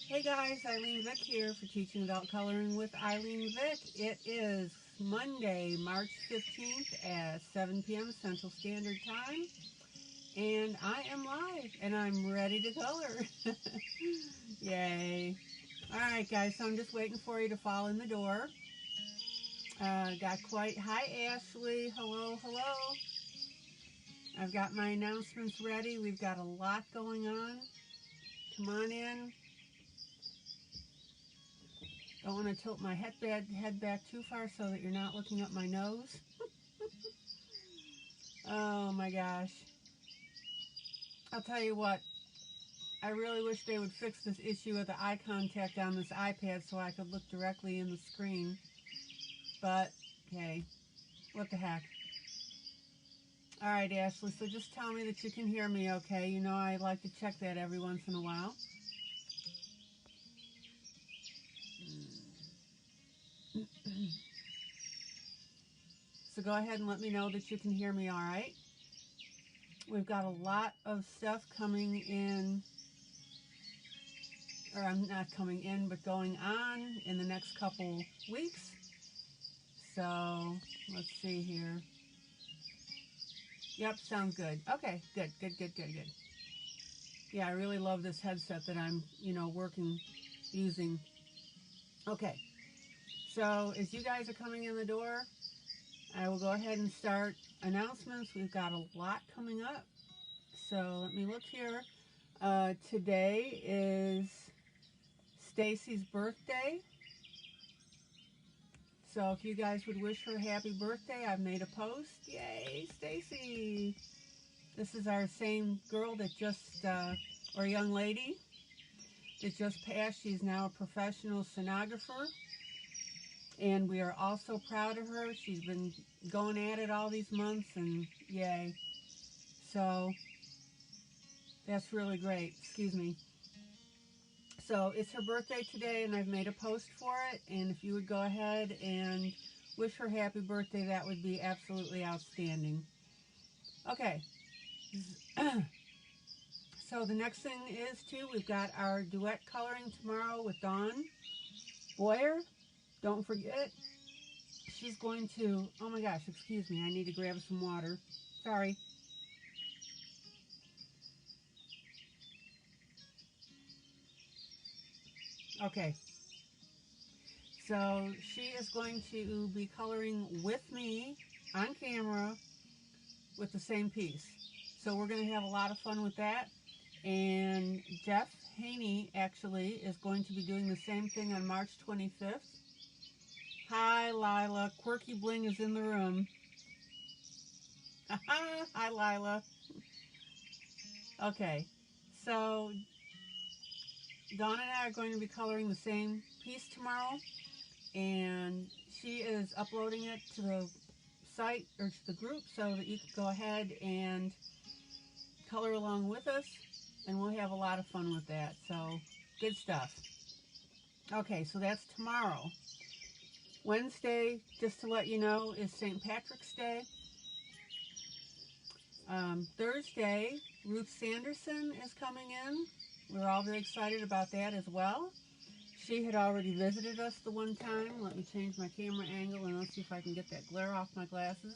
Hey guys, ILene Vick here for Teaching Adult Coloring with ILene Vick. It is Monday, March 15th at 7 p.m. Central Standard Time. And I am live and I'm ready to color. Yay. Alright guys, so I'm just waiting for you to fall in the door. Hi Ashley, hello. I've got my announcements ready. We've got a lot going on. Come on in. Don't want to tilt my head back too far so that you're not looking up my nose. Oh my gosh. I'll tell you what, I really wish they would fix this issue of the eye contact on this iPad so I could look directly in the screen. But, hey, what the heck. Alright, Ashley, so just tell me that you can hear me okay. You know I like to check that every once in a while. So go ahead and let me know that you can hear me all right. We've got a lot of stuff coming in, or I'm not coming in, but going on in the next couple weeks. So let's see here. Yep, sounds good. Okay, good. Yeah, I really love this headset that I'm, using. Okay, so as you guys are coming in the door, I will go ahead and start announcements. We've got a lot coming up. So let me look here. Today is Stacy's birthday. So if you guys would wish her happy birthday, I've made a post. Yay, Stacy! This is our same girl that just, or young lady that just passed. She's now a professional sonographer. And we are all so proud of her. She's been going at it all these months, and yay. So that's really great. Excuse me. So it's her birthday today, and I've made a post for it. And if you would go ahead and wish her happy birthday, that would be absolutely outstanding. Okay. So the next thing is, too, we've got our duet coloring tomorrow with Dawn Boyer. Don't forget, she's going to, oh my gosh, excuse me, I need to grab some water. Sorry. Okay. So she is going to be coloring with me on camera with the same piece. So we're going to have a lot of fun with that. And Jeff Haney actually is going to be doing the same thing on March 25th. Hi, Lila. Quirky Bling is in the room. Hi, Lila. Okay, so Dawn and I are going to be coloring the same piece tomorrow, and she is uploading it to the site or to the group so that you can go ahead and color along with us, and we'll have a lot of fun with that. So good stuff. Okay, so that's tomorrow. Wednesday, just to let you know, is St. Patrick's Day. Thursday, Ruth Sanderson is coming in. We're all very excited about that as well. She had already visited us the one time. Let me change my camera angle and let's see if I can get that glare off my glasses.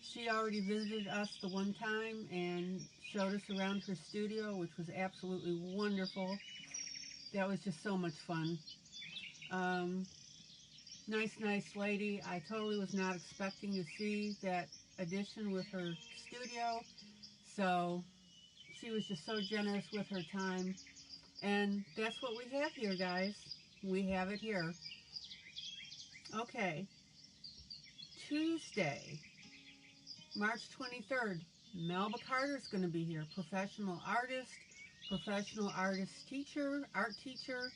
She already visited us the one time and showed us around her studio, which was absolutely wonderful. That was just so much fun. Nice lady. I totally was not expecting to see that addition with her studio. So she was just so generous with her time. And that's what we have here, guys. We have it here. Okay. Tuesday, March 23rd, Melba Carter's going to be here. Professional artist teacher, art teacher.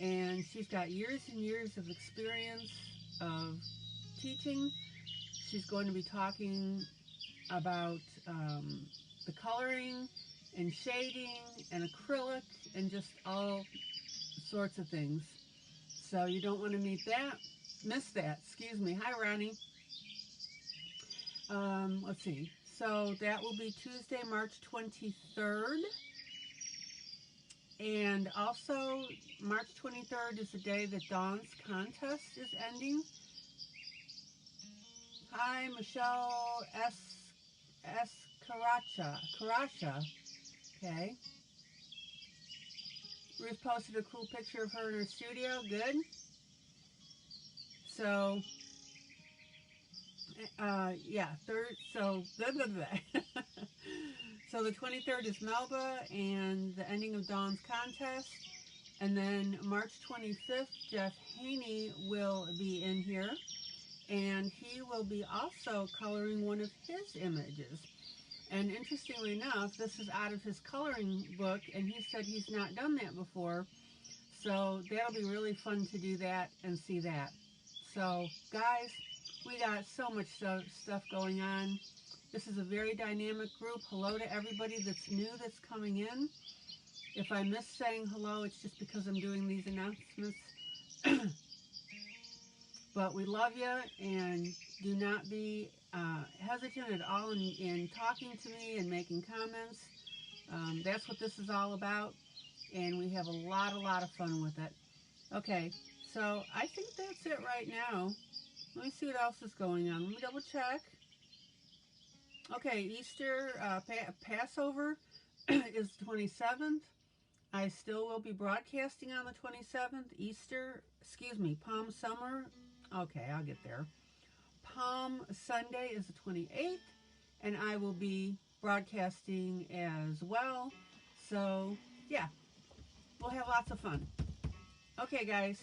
And she's got years and years of experience of teaching. She's going to be talking about the coloring and shading and acrylic and just all sorts of things. So you don't want to miss that. Excuse me. Hi, Ronnie. Let's see. So that will be Tuesday, March 23rd. And also, March 23rd is the day that Dawn's contest is ending. Hi, Michelle S. Karacha. Okay. Ruth posted a cool picture of her in her studio. Good. So, yeah, third. So, blah, blah, blah. So the 23rd is Melba and the ending of Dawn's contest. And then March 25th, Jeff Haney will be in here. And he will be also coloring one of his images. And interestingly enough, this is out of his coloring book, and he said he's not done that before. So that'll be really fun to do that and see that. So guys, we got so much stuff going on. This is a very dynamic group. Hello to everybody that's new that's coming in. If I miss saying hello, it's just because I'm doing these announcements. But we love you, and do not be hesitant at all in talking to me and making comments. That's what this is all about, and we have a lot of fun with it. Okay, so I think that's it right now. Let me see what else is going on. Let me double check. Okay, Easter, Passover is the 27th. I still will be broadcasting on the 27th. Easter, Palm Summer. Okay, I'll get there. Palm Sunday is the 28th, and I will be broadcasting as well. So, yeah, we'll have lots of fun. Okay, guys,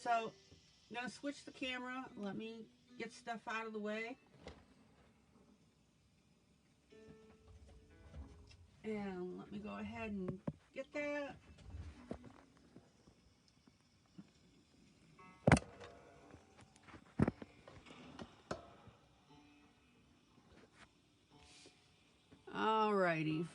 so I'm going to switch the camera. Let me get stuff out of the way. And let me go ahead and get that. Alrighty.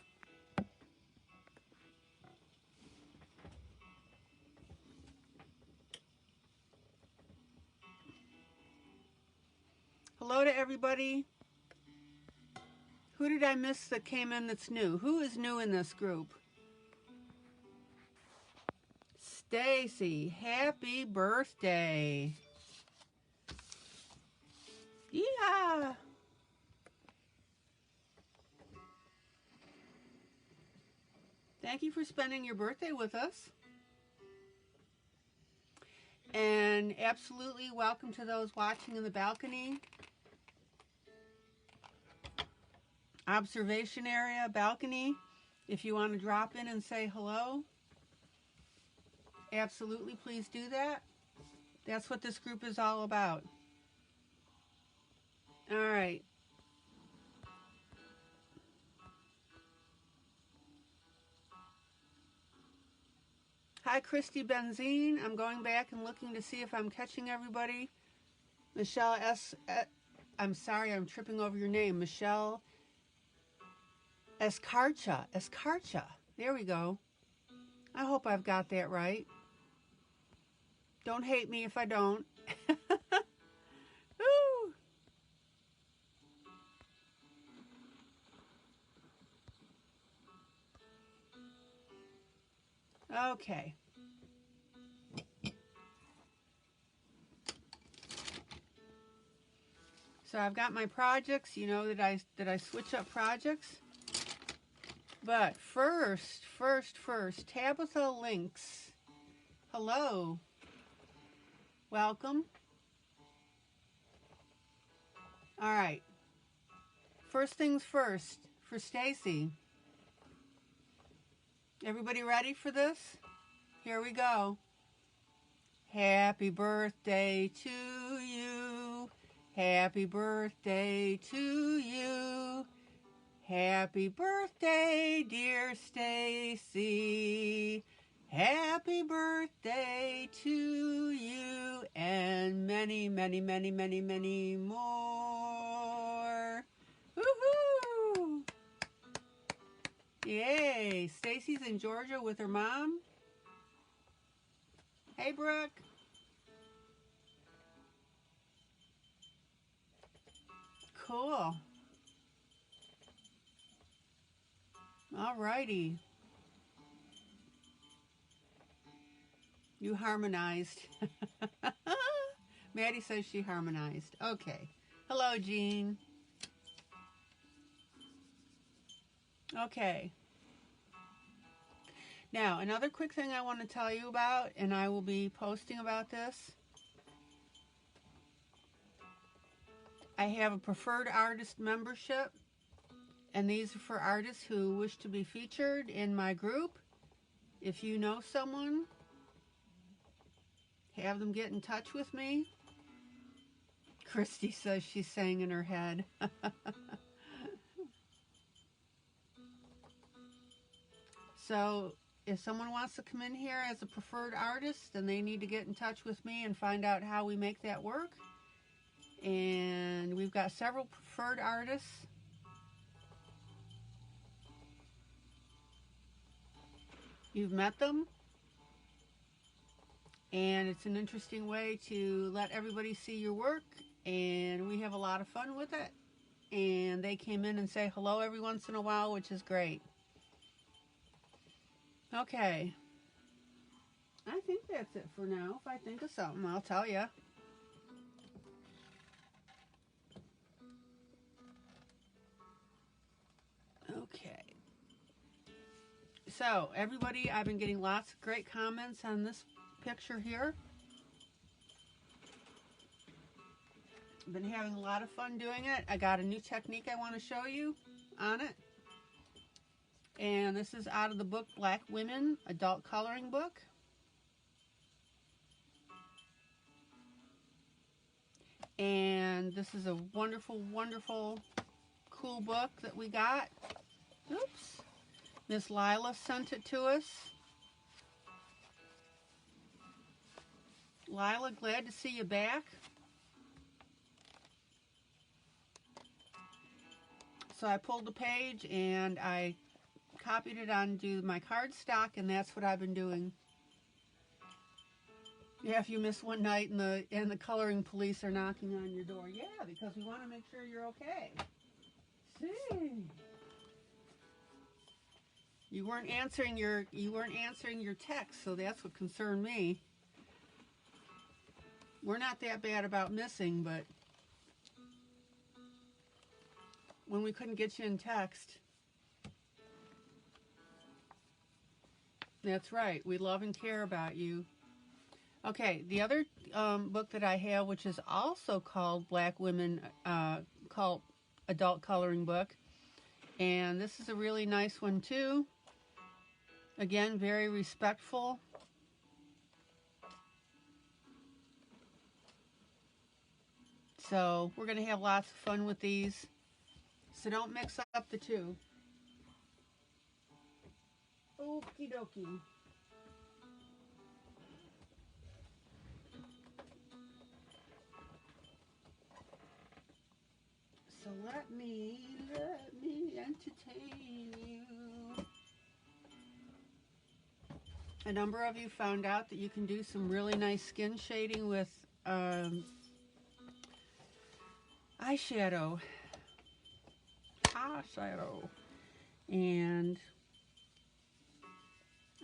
Hello to everybody. Who did I miss that came in that's new? Who is new in this group? Stacy, happy birthday. Yeah. Thank you for spending your birthday with us. And absolutely welcome to those watching in the balcony. Observation area, balcony. If you want to drop in and say hello, absolutely please do that. That's what this group is all about. All right. Hi, Christy Benzine. I'm going back and looking to see if I'm catching everybody. Michelle S. I'm sorry, I'm tripping over your name. Michelle Escarcha. There we go. I hope I've got that right. Don't hate me if I don't. Woo. Okay. So I've got my projects. You know that I switch up projects. But first, Tabitha Links. Hello. Welcome. All right. First things first for Stacy. Everybody ready for this? Here we go. Happy birthday to you. Happy birthday to you. Happy birthday, dear Stacy. Happy birthday to you and many, many, many, many, many more. Woohoo! Yay! Stacy's in Georgia with her mom. Hey, Brooke. Cool. All righty. You harmonized. Maddie says she harmonized. Okay. Hello, Jean. Okay. Now, another quick thing I want to tell you about, and I will be posting about this. I have a preferred artist membership, and these are for artists who wish to be featured in my group. If you know someone, have them get in touch with me. Christy says she's sang in her head. So if someone wants to come in here as a preferred artist, then they need to get in touch with me and find out how we make that work. And we've got several preferred artists. You've met them. And it's an interesting way to let everybody see your work. And we have a lot of fun with it. And they came in and say hello every once in a while, which is great. Okay. I think that's it for now. If I think of something, I'll tell you. Okay. So, everybody, I've been getting lots of great comments on this picture here. I've been having a lot of fun doing it. I got a new technique I want to show you on it. And this is out of the book Black Women, Adult Coloring Book. And this is a wonderful, wonderful, cool book that we got. Oops. Miss Lila sent it to us. Lila, glad to see you back. So I pulled the page and I copied it onto my cardstock, and that's what I've been doing. Yeah, if you miss one night and the coloring police are knocking on your door. Yeah, because we want to make sure you're okay. See. You weren't answering your text, so that's what concerned me. We're not that bad about missing, but when we couldn't get you in text. That's right. We love and care about you. Okay, the other book that I have, which is also called Black Women, called Adult Coloring Book. And this is a really nice one, too. Again, very respectful. So we're going to have lots of fun with these. So don't mix up the two. Okie dokie. So let me entertain you. A number of you found out that you can do some really nice skin shading with eyeshadow. And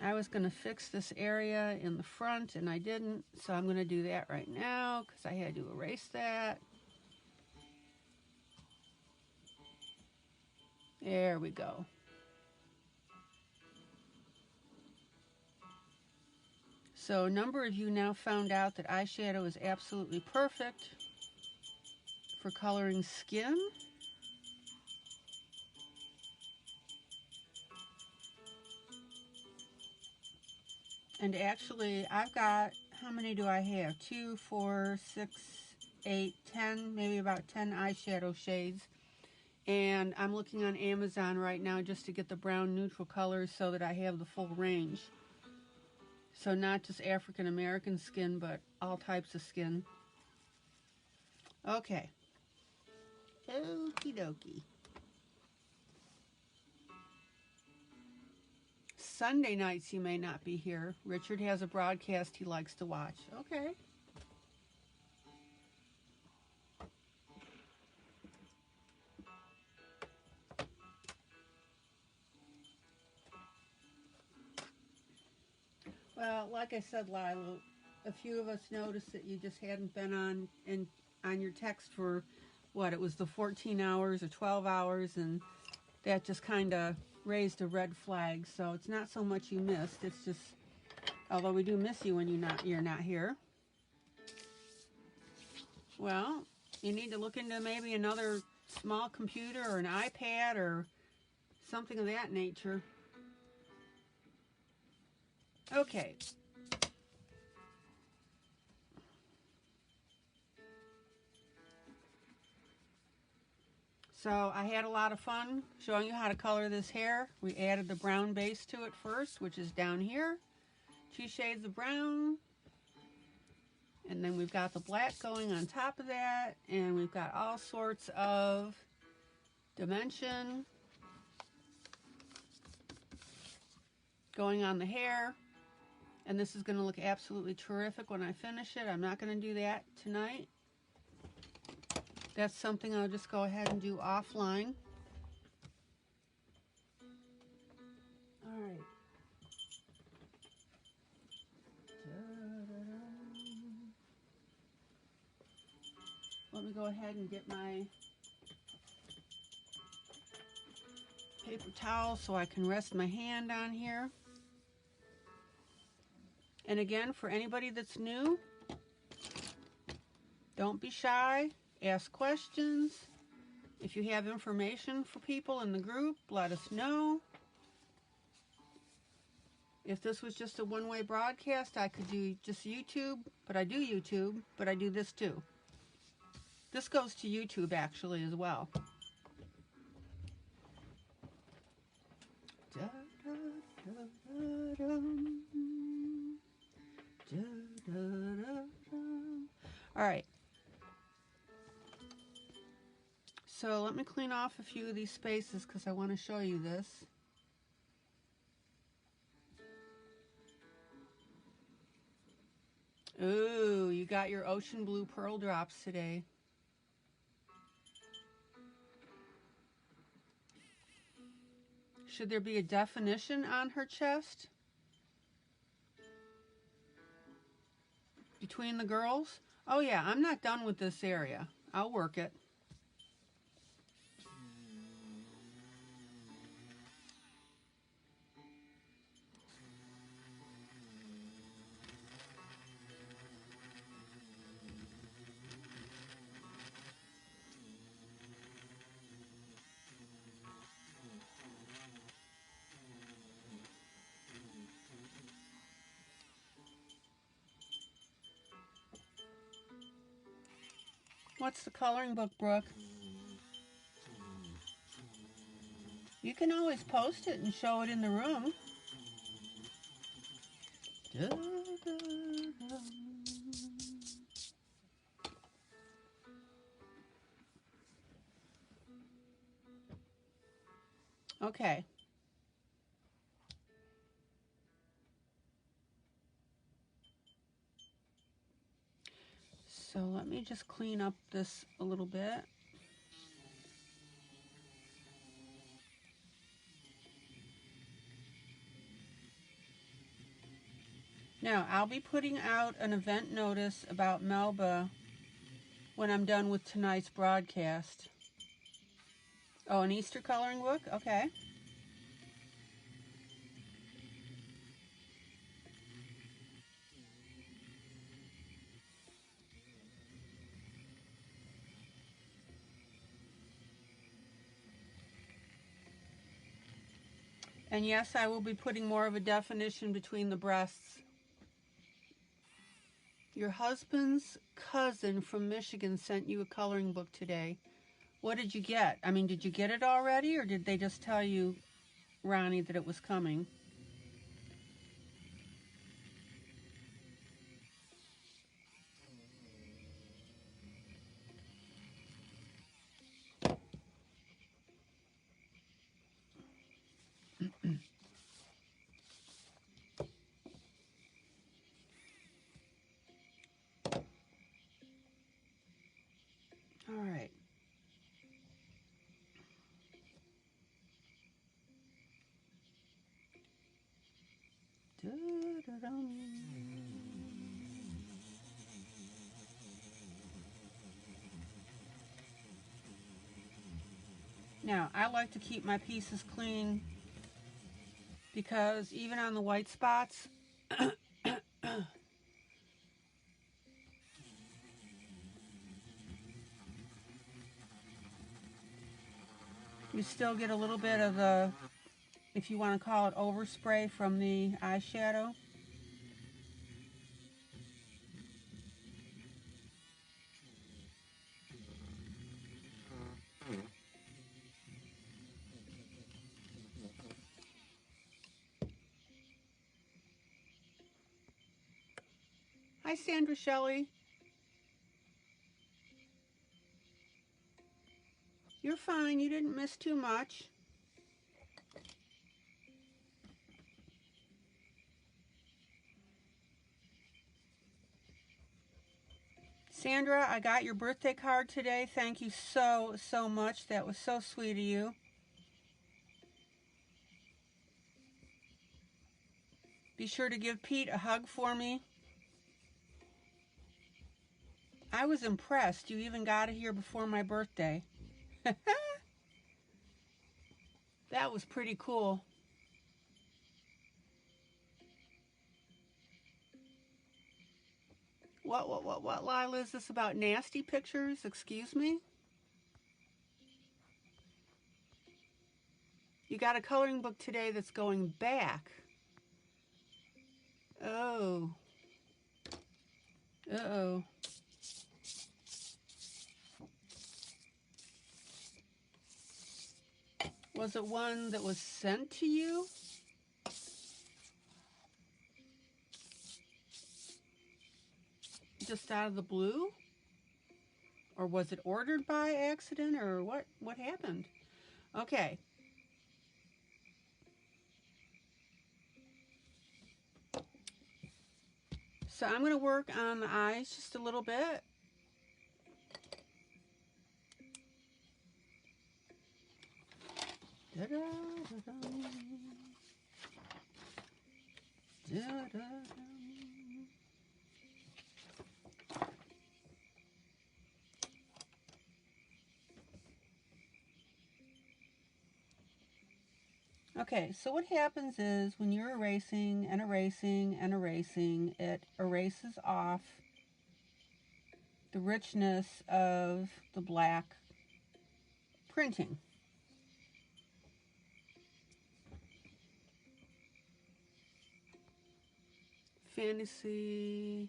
I was going to fix this area in the front, and I didn't, so I'm going to do that right now because I had to erase that. There we go. So a number of you now found out that eyeshadow is absolutely perfect for coloring skin. And actually, I've got, how many do I have? 2, 4, 6, 8, 10, maybe about 10 eyeshadow shades. And I'm looking on Amazon right now just to get the brown neutral colors so that I have the full range. So not just African American skin, but all types of skin. Okay. Okie dokie. Sunday nights you may not be here. Richard has a broadcast he likes to watch. Okay. Well, like I said, Lila, a few of us noticed that you just hadn't been on your text for what, it was the 14 hours or 12 hours, and that just kind of raised a red flag. So it's not so much you missed, it's just, although we do miss you when you're not here. Well, you need to look into maybe another small computer or an iPad or something of that nature. Okay. So I had a lot of fun showing you how to color this hair. We added the brown base to it first, which is down here. 2 shades of brown. And then we've got the black going on top of that. And we've got all sorts of dimension going on the hair. And this is going to look absolutely terrific when I finish it. I'm not going to do that tonight. That's something I'll just go ahead and do offline. All right. Let me go ahead and get my paper towel so I can rest my hand on here. And again, for anybody that's new, don't be shy. Ask questions. If you have information for people in the group, let us know. If this was just a one-way broadcast, I could do just YouTube, but I do YouTube, but I do this too. This goes to YouTube actually as well. All right. So let me clean off a few of these spaces because I want to show you this. Ooh, you got your ocean blue pearl drops today. Should there be a definition on her chest? Between the girls? Oh yeah, I'm not done with this area. I'll work it. What's the coloring book, Brooke? You can always post it and show it in the room. Okay. So let me just clean up this a little bit. Now, I'll be putting out an event notice about Melba when I'm done with tonight's broadcast. Oh, an Easter coloring book? Okay. And yes, I will be putting more of a definition between the breasts. Your husband's cousin from Michigan sent you a coloring book today. What did you get? I mean, did you get it already, or did they just tell you, Ronnie, that it was coming? All right. Now, I like to keep my pieces clean because even on the white spots, you still get a little bit of the, if you want to call it, overspray from the eyeshadow. Hi, Sandra Shelley. You're fine. You didn't miss too much. Sandra, I got your birthday card today. Thank you so, so much. That was so sweet of you. Be sure to give Pete a hug for me. I was impressed. You even got here before my birthday. That was pretty cool. What, Lila, is this about nasty pictures? Excuse me? You got a coloring book today that's going back. Oh. Uh-oh. Was it one that was sent to you? Just out of the blue? Or was it ordered by accident, or what happened? Okay. So I'm going to work on the eyes just a little bit. Da-da-da-da. Da-da-da. Okay, so what happens is when you're erasing and erasing and erasing, it erases off the richness of the black printing. Fantasy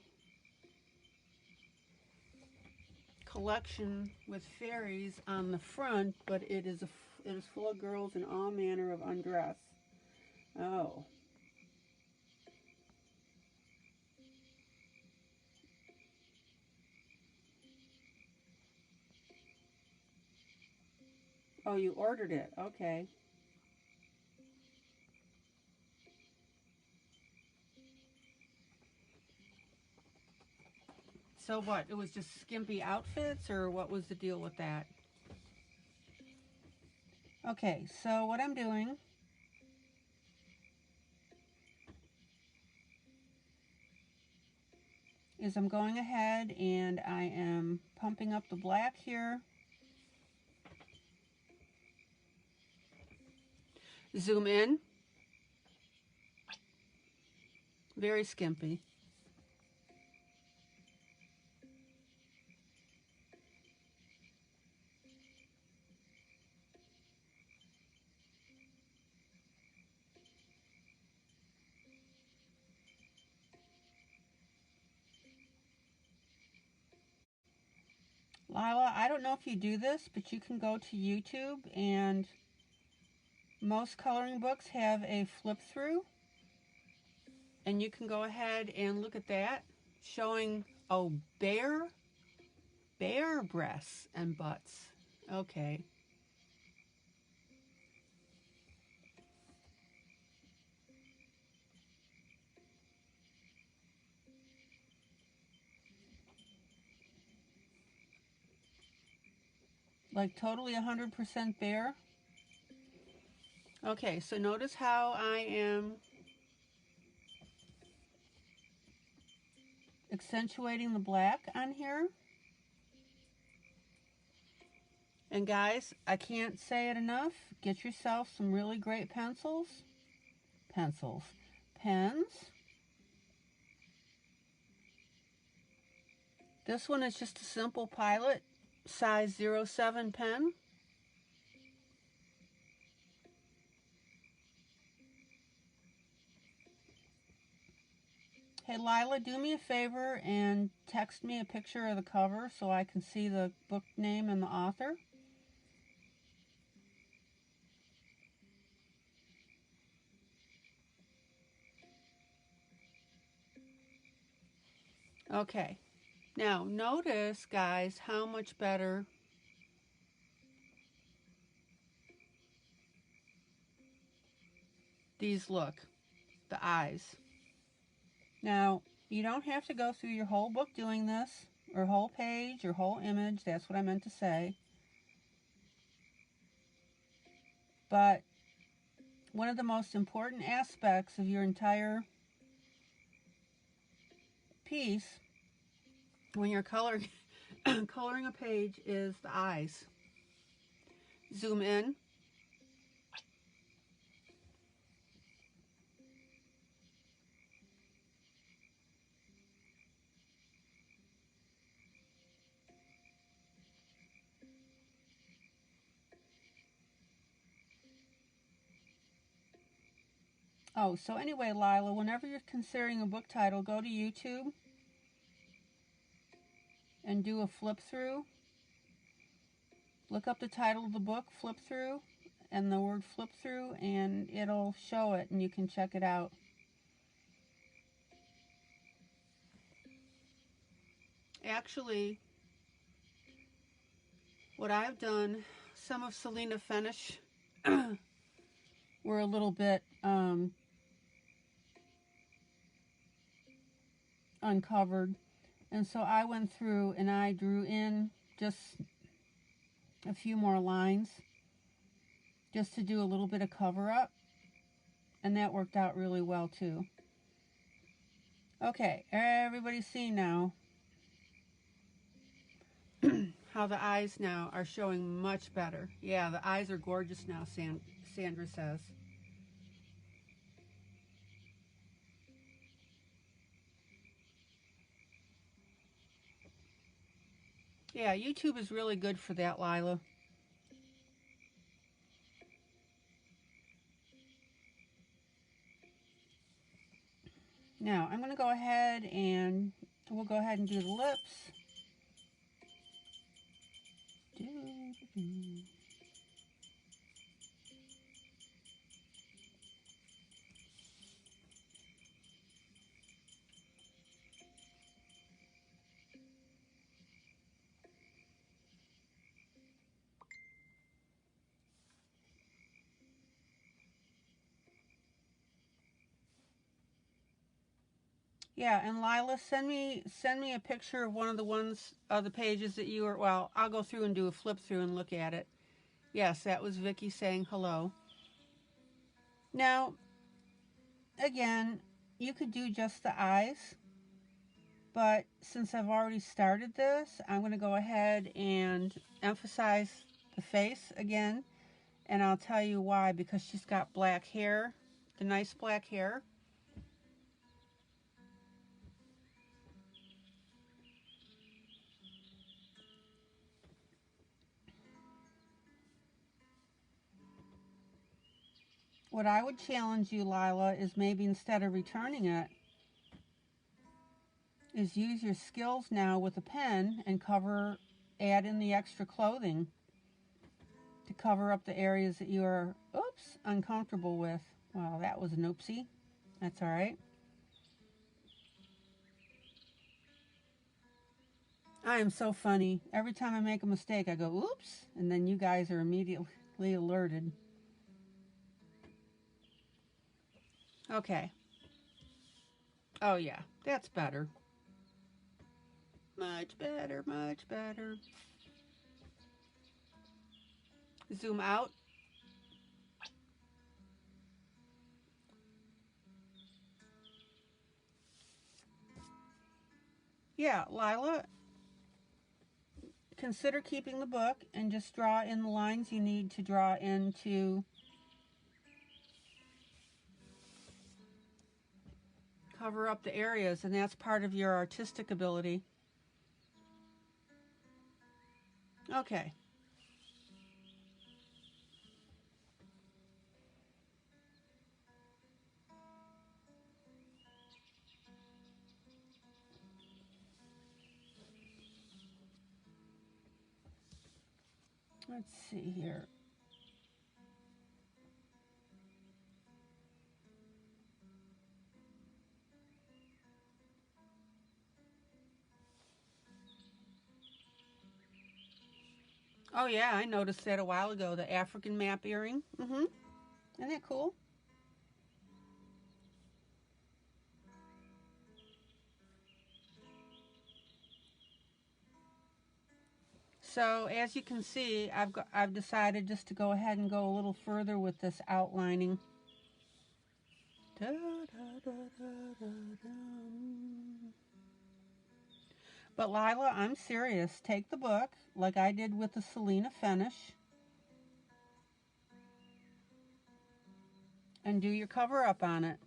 collection with fairies on the front, but it is full of girls in all manner of undress. Oh. Oh, you ordered it. Okay. So what? It was just skimpy outfits, or what was the deal with that? Okay, so what I'm doing is I'm going ahead and I am pumping up the black here. Zoom in. Very skimpy. Lila, I don't know if you do this, but you can go to YouTube, and most coloring books have a flip through, and you can go ahead and look at that, showing, oh, bare breasts and butts. Okay. Like totally 100% bare. Okay, so notice how I am accentuating the black on here. And guys, I can't say it enough. Get yourself some really great pencils. Pens. This one is just a simple Pilot size 07 pen. Hey Lila, do me a favor and text me a picture of the cover so I can see the book name and the author. Okay, now notice guys how much better these look, the eyes. Now, you don't have to go through your whole book doing this, or whole page, or whole image, that's what I meant to say. But one of the most important aspects of your entire piece when you're coloring a page is the eyes. Zoom in. Oh, so anyway, Lila, whenever you're considering a book title, go to YouTube and do a flip through. Look up the title of the book, flip through, and the word flip through, and it'll show it and you can check it out. Actually, what I've done, some of Selena Fenish were a little bit uncovered, and so I went through and I drew in just a few more lines just to do a little bit of cover up, and that worked out really well too. Okay, everybody's seen now how the eyes now are showing much better. Yeah, the eyes are gorgeous now, Sandra says. Yeah, YouTube is really good for that, Lila. Now, I'm going to go ahead and we'll go ahead and do the lips. Yeah, and Lila, send me a picture of one of the pages that you were, well, I'll go through and do a flip through and look at it. Yes, that was Vicky saying hello. Now, again, you could do just the eyes, but since I've already started this, I'm going to go ahead and emphasize the face again, and I'll tell you why, because she's got black hair, the nice black hair. What I would challenge you, Lila, is maybe instead of returning it, is use your skills now with a pen and add in the extra clothing to cover up the areas that you are, oops, uncomfortable with. Well, that was an oopsie. That's all right. I am so funny. Every time I make a mistake, I go, oops, and then you guys are immediately alerted. Okay. Oh, yeah, that's better. Much better, much better. Zoom out. Yeah, Lila, consider keeping the book and just draw in the lines you need to draw in to cover up the areas, and that's part of your artistic ability. Okay. Let's see here. Oh yeah, I noticed that a while ago, the African map earring. Isn't that cool? So as you can see, I've decided just to go ahead and go a little further with this outlining. Da, da, da, da, da. But Lila, I'm serious. Take the book, like I did with the Selena finish, and do your cover up on it.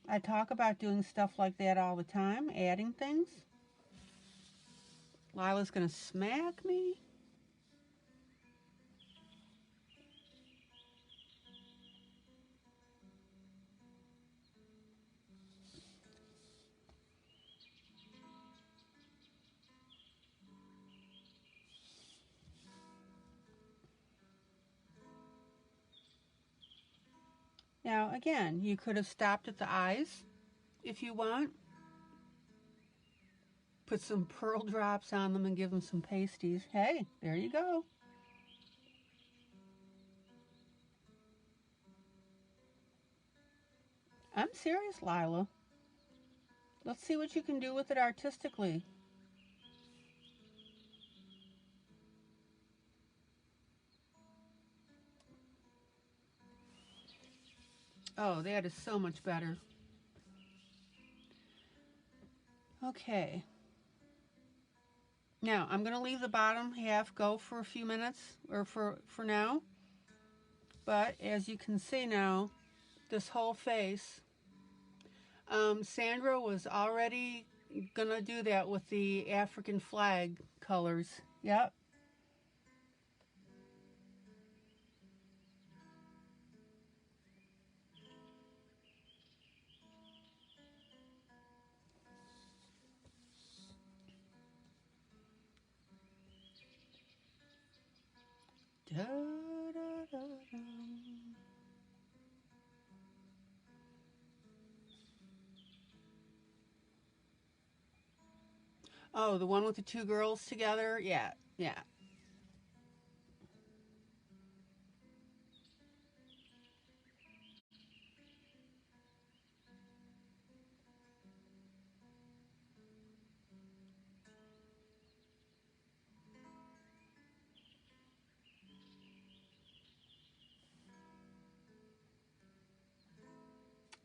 I talk about doing stuff like that all the time, adding things. Lila's gonna smack me. Now again, you could have stopped at the eyes if you want. Put some pearl drops on them and give them some pasties. Hey, there you go. I'm serious, Lila. Let's see what you can do with it artistically. Oh, that is so much better. Okay. Now, I'm going to leave the bottom half go for a few minutes, or for now. But as you can see now, this whole face, Sandra was already going to do that with the African flag colors. Yep. Da, da, da, da. Oh, the one with the two girls together? Yeah, yeah.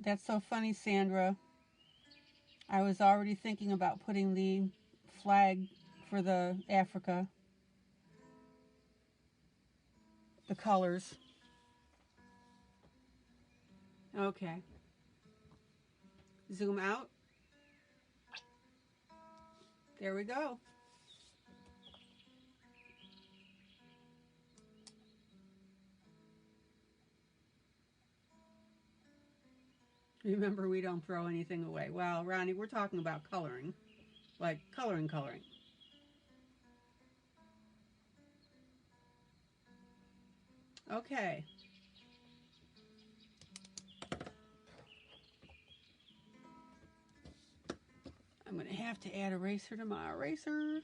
That's so funny, Sandra. I was already thinking about putting the flag for the Africa, the colors. Okay. Zoom out. There we go. Remember, we don't throw anything away. Well, Ronnie, we're talking about coloring. Like coloring. Okay. I'm going to have to add eraser to my eraser.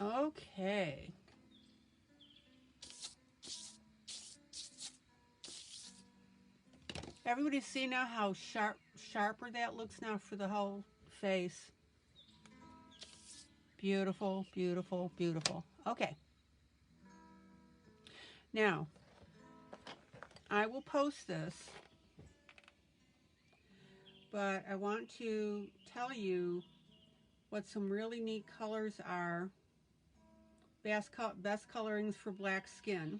Okay. Everybody see now how sharper that looks now for the whole face. Beautiful, beautiful, beautiful. Okay. Now, I will post this, but I want to tell you what some really neat colors are. Best colorings for black skin,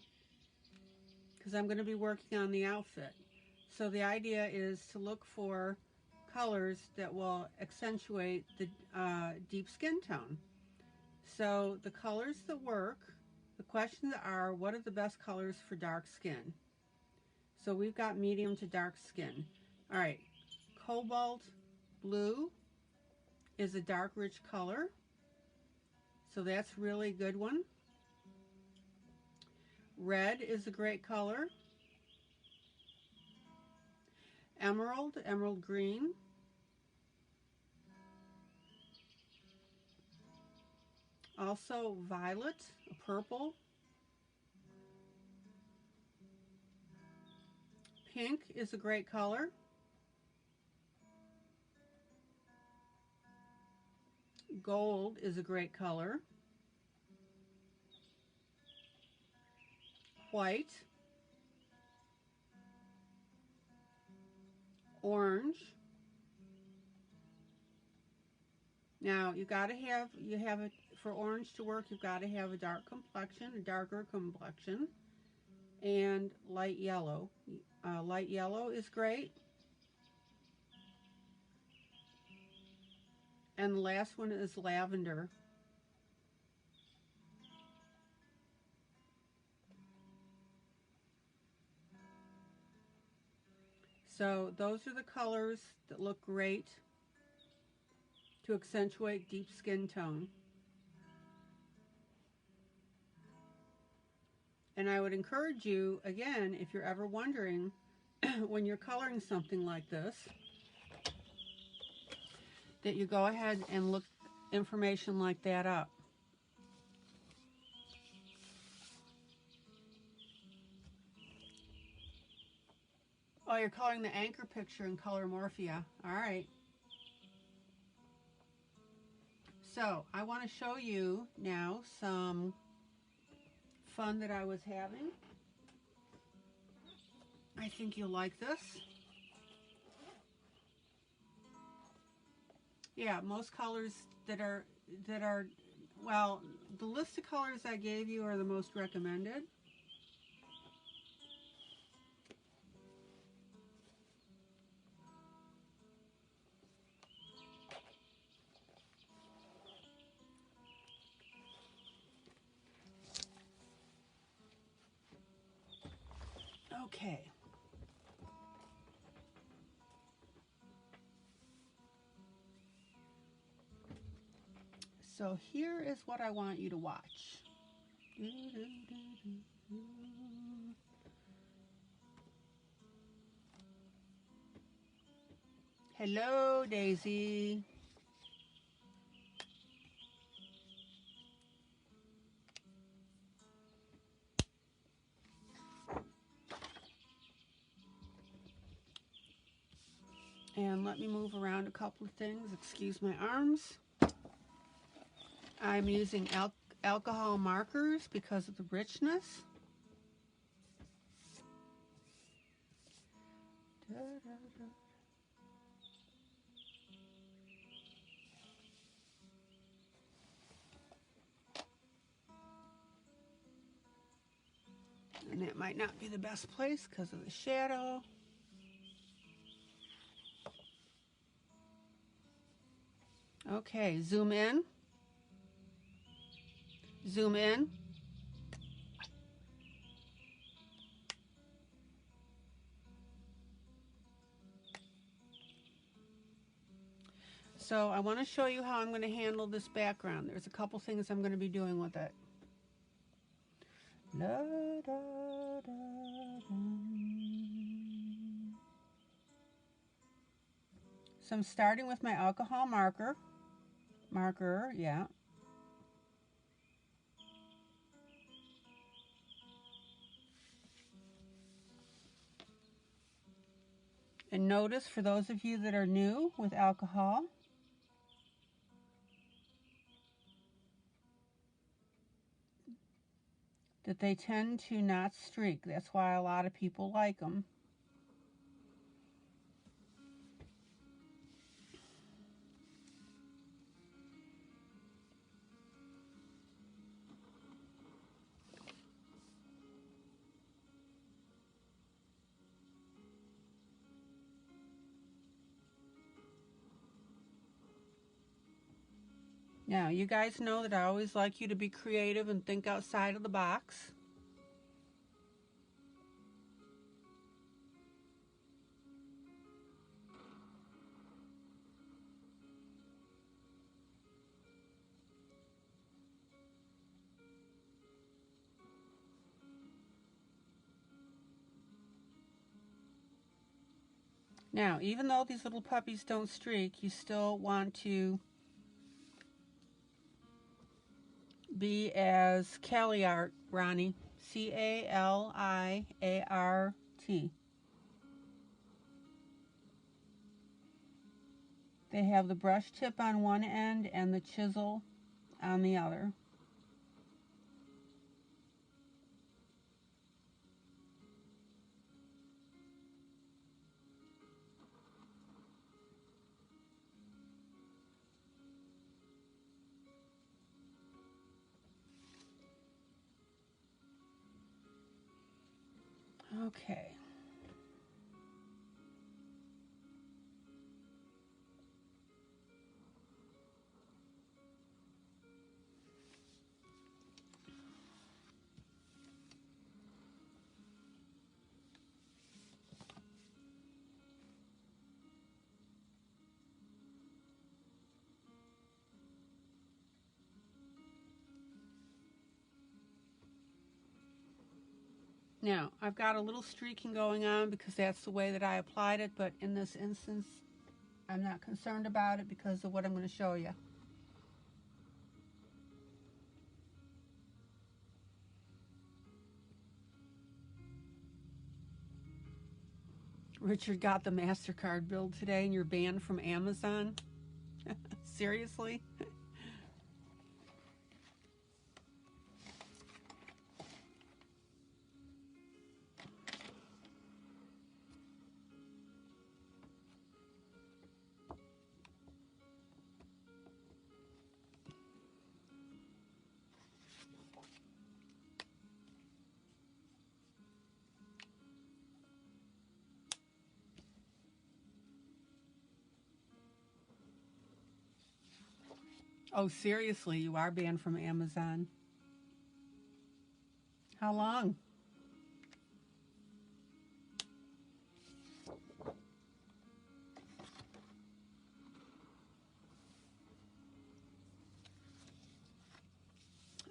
because I'm going to be working on the outfit. So the idea is to look for colors that will accentuate the deep skin tone. So the colors that work, the questions are, what are the best colors for dark skin? So we've got medium to dark skin. All right, cobalt blue is a dark rich color. So that's really a good one. Red is a great color. Emerald green. Also violet, a purple. Pink is a great color. Gold is a great color. White. Orange. Now you have it for orange to work. You've got to have a dark complexion, a darker complexion, and light yellow. Light yellow is great. And the last one is lavender. So those are the colors that look great to accentuate deep skin tone. And I would encourage you, again, if you're ever wondering, when you're coloring something like this, that you go ahead and look information like that up. Oh, you're coloring the anchor picture in Color Morphia. All right. So I want to show you now some fun that I was having. I think you'll like this. Yeah, most colors that are well, the list of colors I gave you are the most recommended. Okay. So here is what I want you to watch. Hello, Daisy. And let me move around a couple of things. Excuse my arms. I'm using alcohol markers because of the richness. And that might not be the best place because of the shadow. Okay, zoom in. Zoom in. So I want to show you how I'm going to handle this background. There's a couple things I'm going to be doing with it. La, da, da, da. So I'm starting with my alcohol marker. Yeah. And notice, for those of you that are new with alcohol, that they tend to not streak. That's why a lot of people like them. Now, you guys know that I always like you to be creative and think outside of the box. Now, even though these little puppies don't streak, you still want to be as Caliart, Ronnie. C-A-L-I-A-R-T. They have the brush tip on one end and the chisel on the other. Okay. Now, I've got a little streaking going on because that's the way that I applied it, but in this instance, I'm not concerned about it because of what I'm going to show you. Richard got the MasterCard bill today and you're banned from Amazon? Seriously? Oh, seriously, you are banned from Amazon. How long?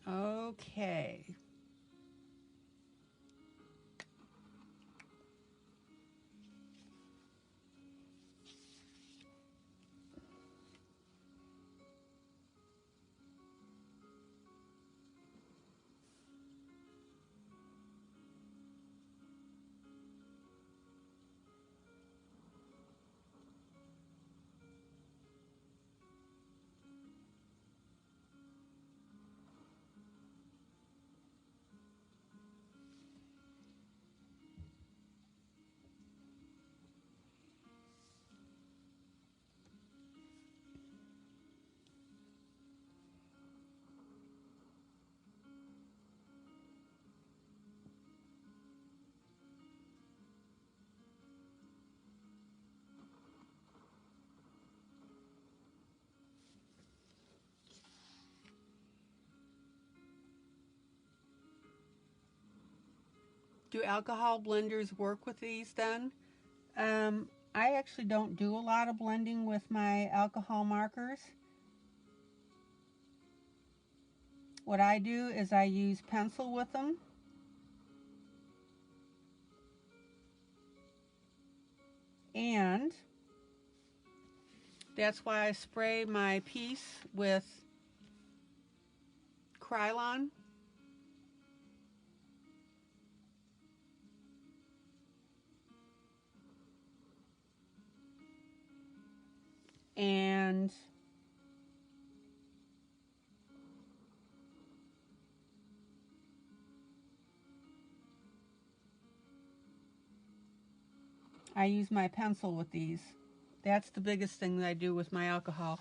Okay. Do alcohol blenders work with these then? I actually don't do a lot of blending with my alcohol markers. What I do is I use pencil with them. And that's why I spray my piece with Krylon. And I use my pencil with these. That's the biggest thing that I do with my alcohol.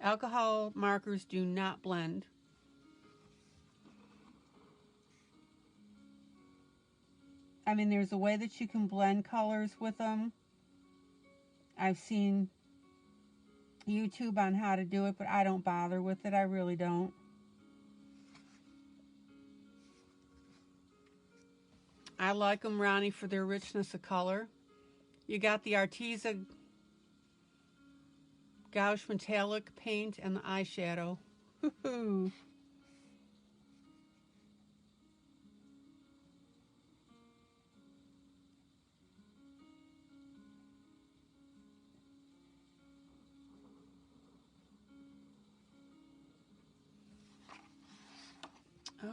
Alcohol markers do not blend. I mean, there's a way that you can blend colors with them. I've seen YouTube on how to do it, but I don't bother with it. I really don't. I like them, Ronnie, for their richness of color. You got the Arteza Gouache Metallic paint and the eyeshadow. Woohoo!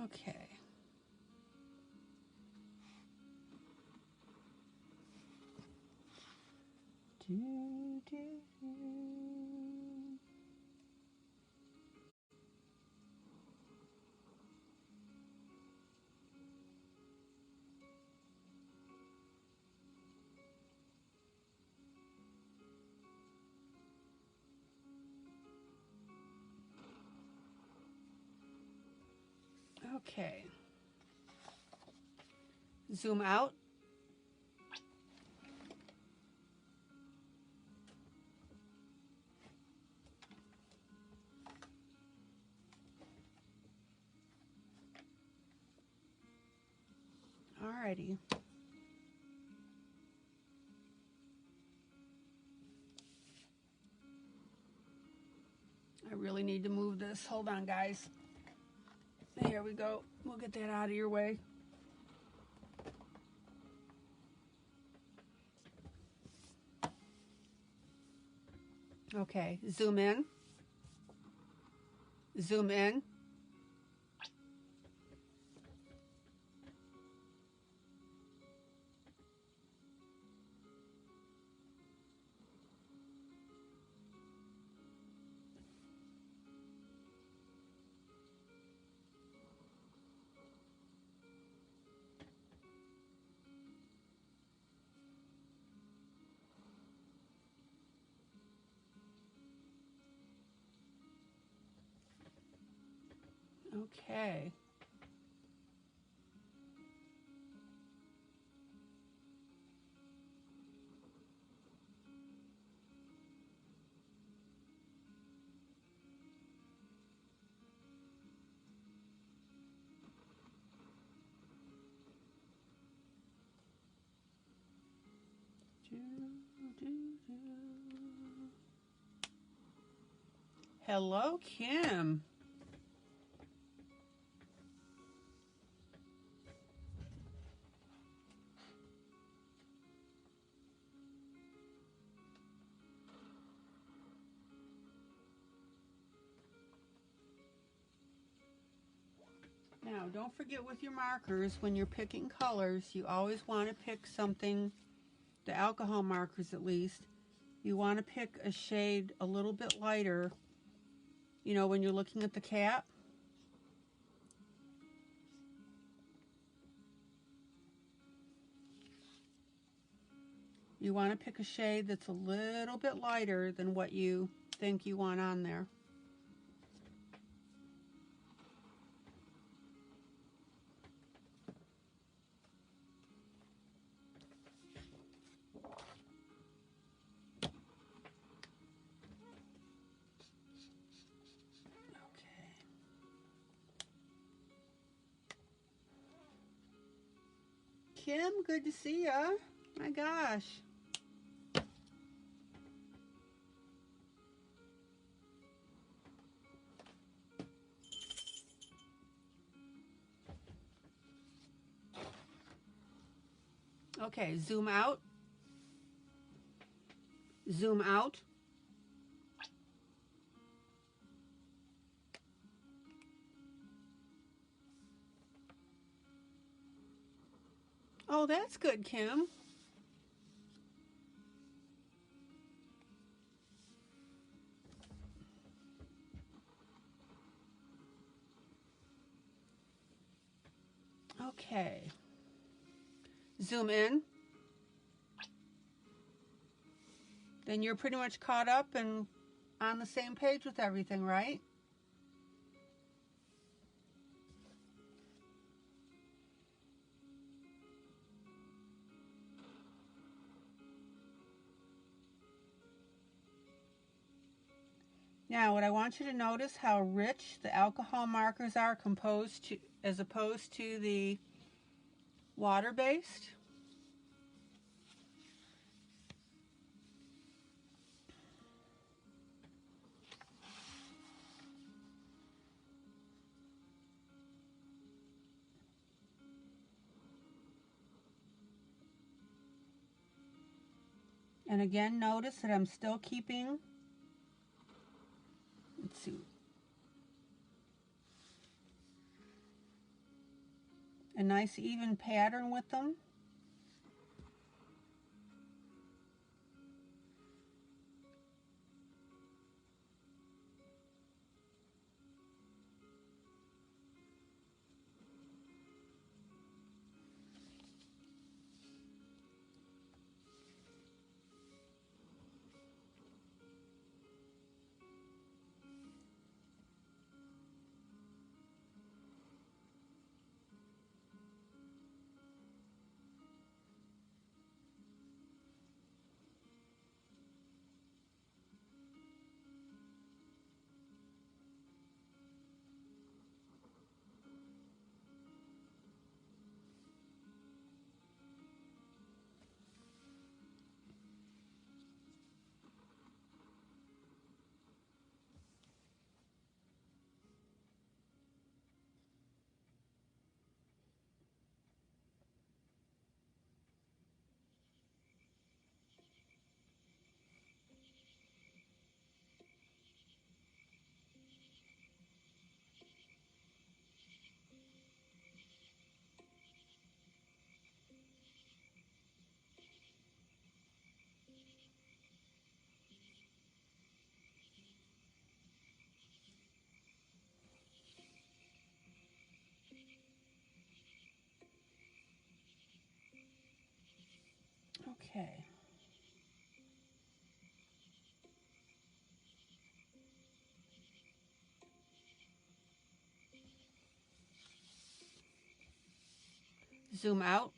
Okay. Do, do, do. Okay. Zoom out. Alrighty. I really need to move this. Hold on, guys. Here we go. We'll get that out of your way. Okay, zoom in. Zoom in. Okay. Hello, Kim. Now, don't forget with your markers, when you're picking colors, you always want to pick something, the alcohol markers at least, you want to pick a shade a little bit lighter, you know, when you're looking at the cap. You want to pick a shade that's a little bit lighter than what you think you want on there. Kim, good to see ya. My gosh. Okay, zoom out. Zoom out. Oh, that's good, Kim. Okay. Zoom in. Then you're pretty much caught up and on the same page with everything, right? Now, what I want you to notice how rich the alcohol markers are composed to, as opposed to the water-based. And again, notice that I'm still keeping, let's see, a nice even pattern with them. Okay. Zoom out.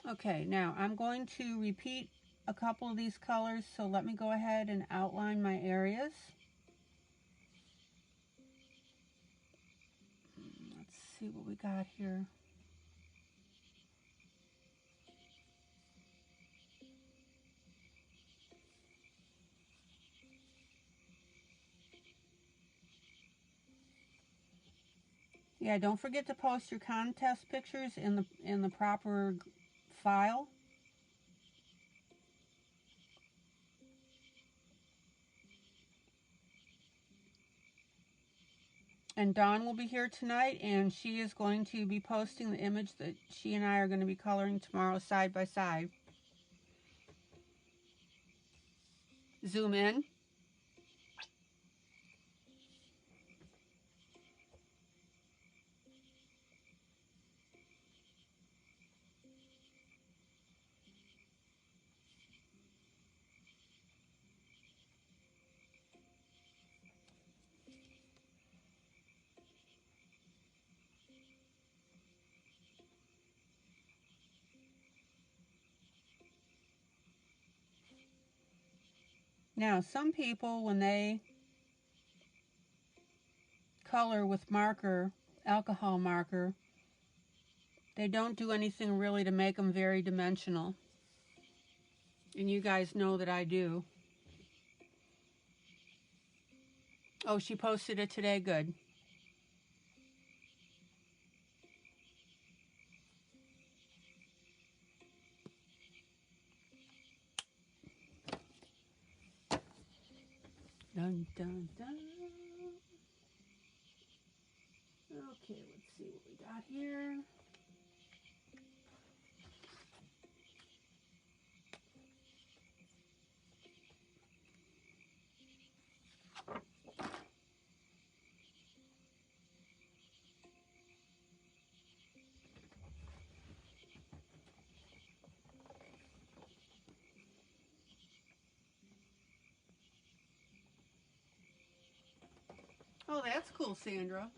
Okay, now I'm going to repeat a couple of these colors, so let me go ahead and outline my areas. Let's see what we got here. Yeah, don't forget to post your contest pictures in the proper file. And Dawn will be here tonight, and she is going to be posting the image that she and I are going to be coloring tomorrow side by side. Zoom in. Now, some people, when they color with marker, alcohol marker, they don't do anything really to make them very dimensional. And you guys know that I do. Oh, she posted it today. Good. Dun, dun, dun. Okay, let's see what we got here. Well, that's cool, Sandra.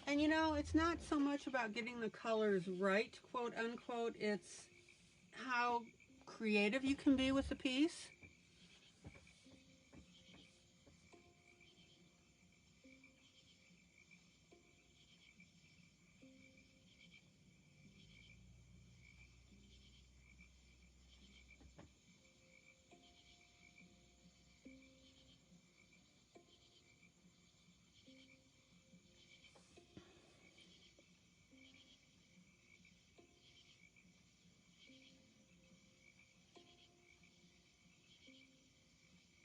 And you know, it's not so much about getting the colors right, quote unquote. It's how creative you can be with the piece.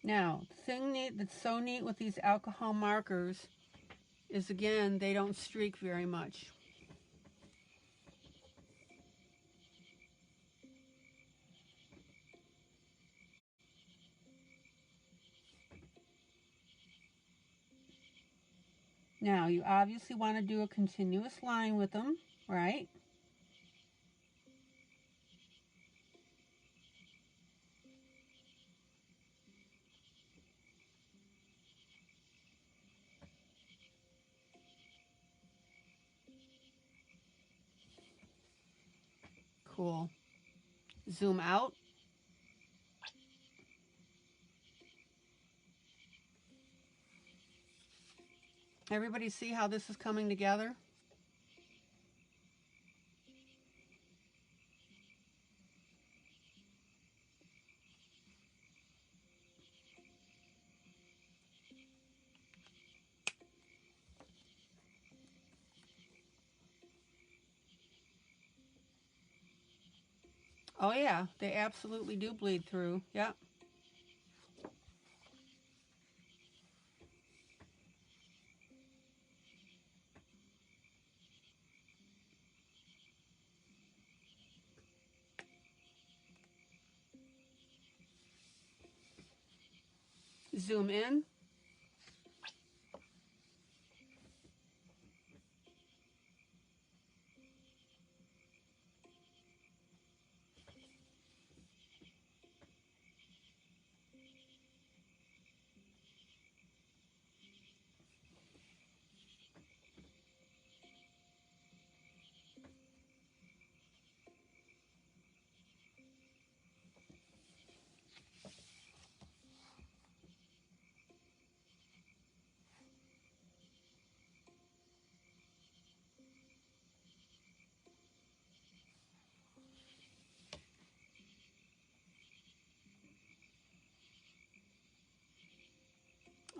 Now, the thing that's so neat with these alcohol markers is, again, they don't streak very much. Now, you obviously want to do a continuous line with them, right? Cool. Zoom out. Everybody see how this is coming together? Oh yeah, they absolutely do bleed through. Yep. Zoom in.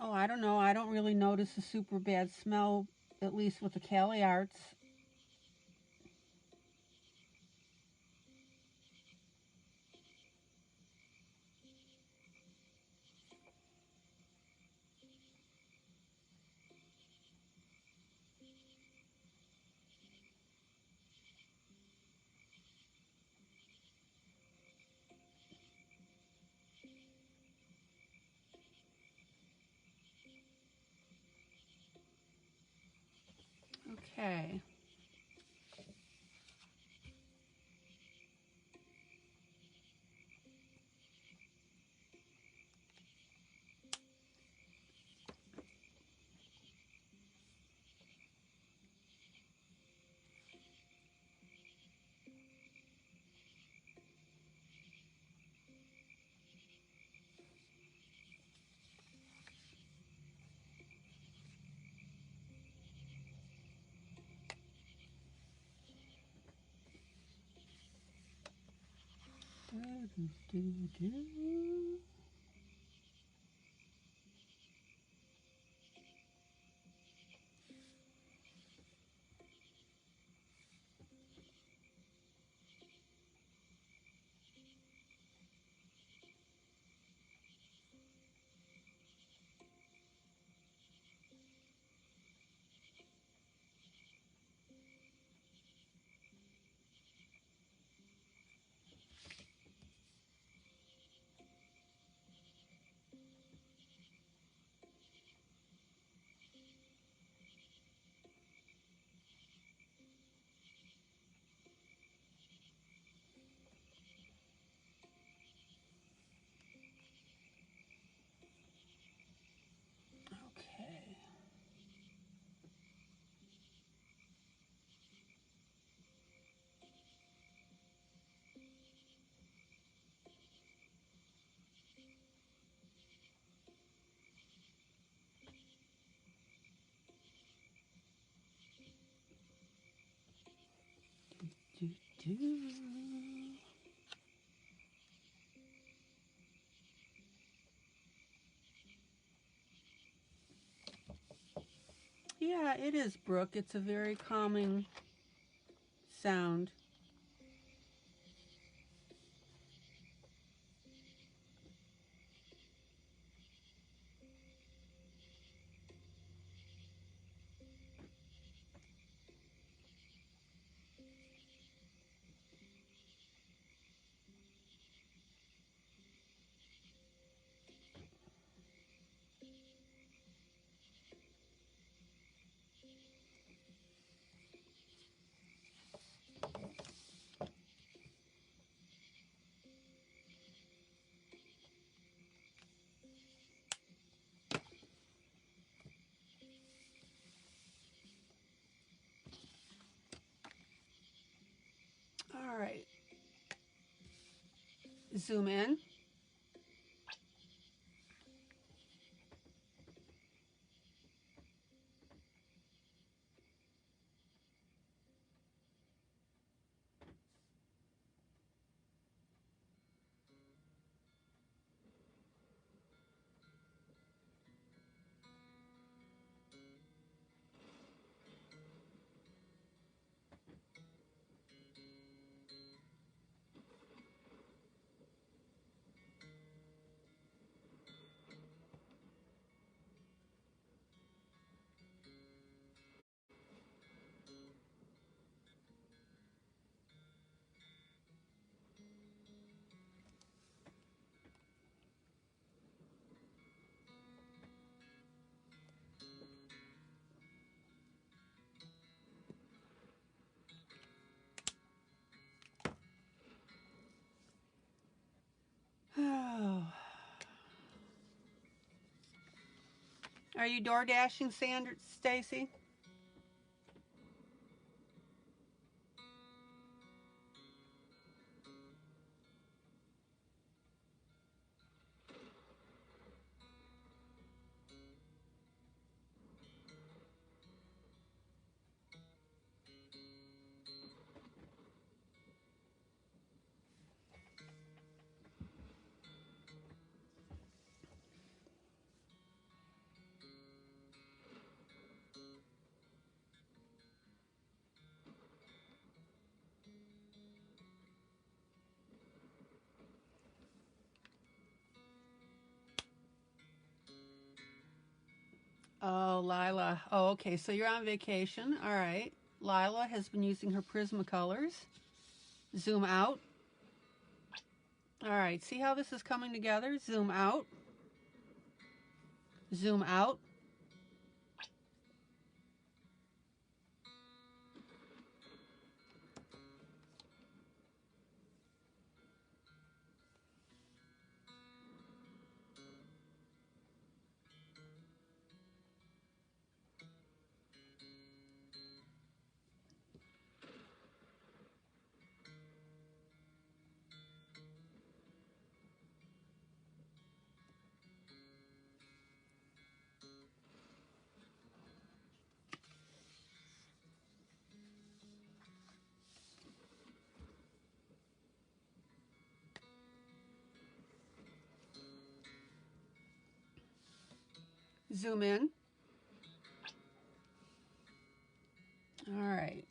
Oh, I don't know. I don't really notice a super bad smell, at least with the Cali Arts. Okay. do. Yeah, it is, Brooke. It's a very calming sound. All right. Zoom in. Oh. Are you door dashing, Sandra, Stacy? Oh, Lila. Oh, okay. So you're on vacation. All right. Lila has been using her Prismacolors. Zoom out. All right. See how this is coming together? Zoom out. Zoom out. Zoom in. All right.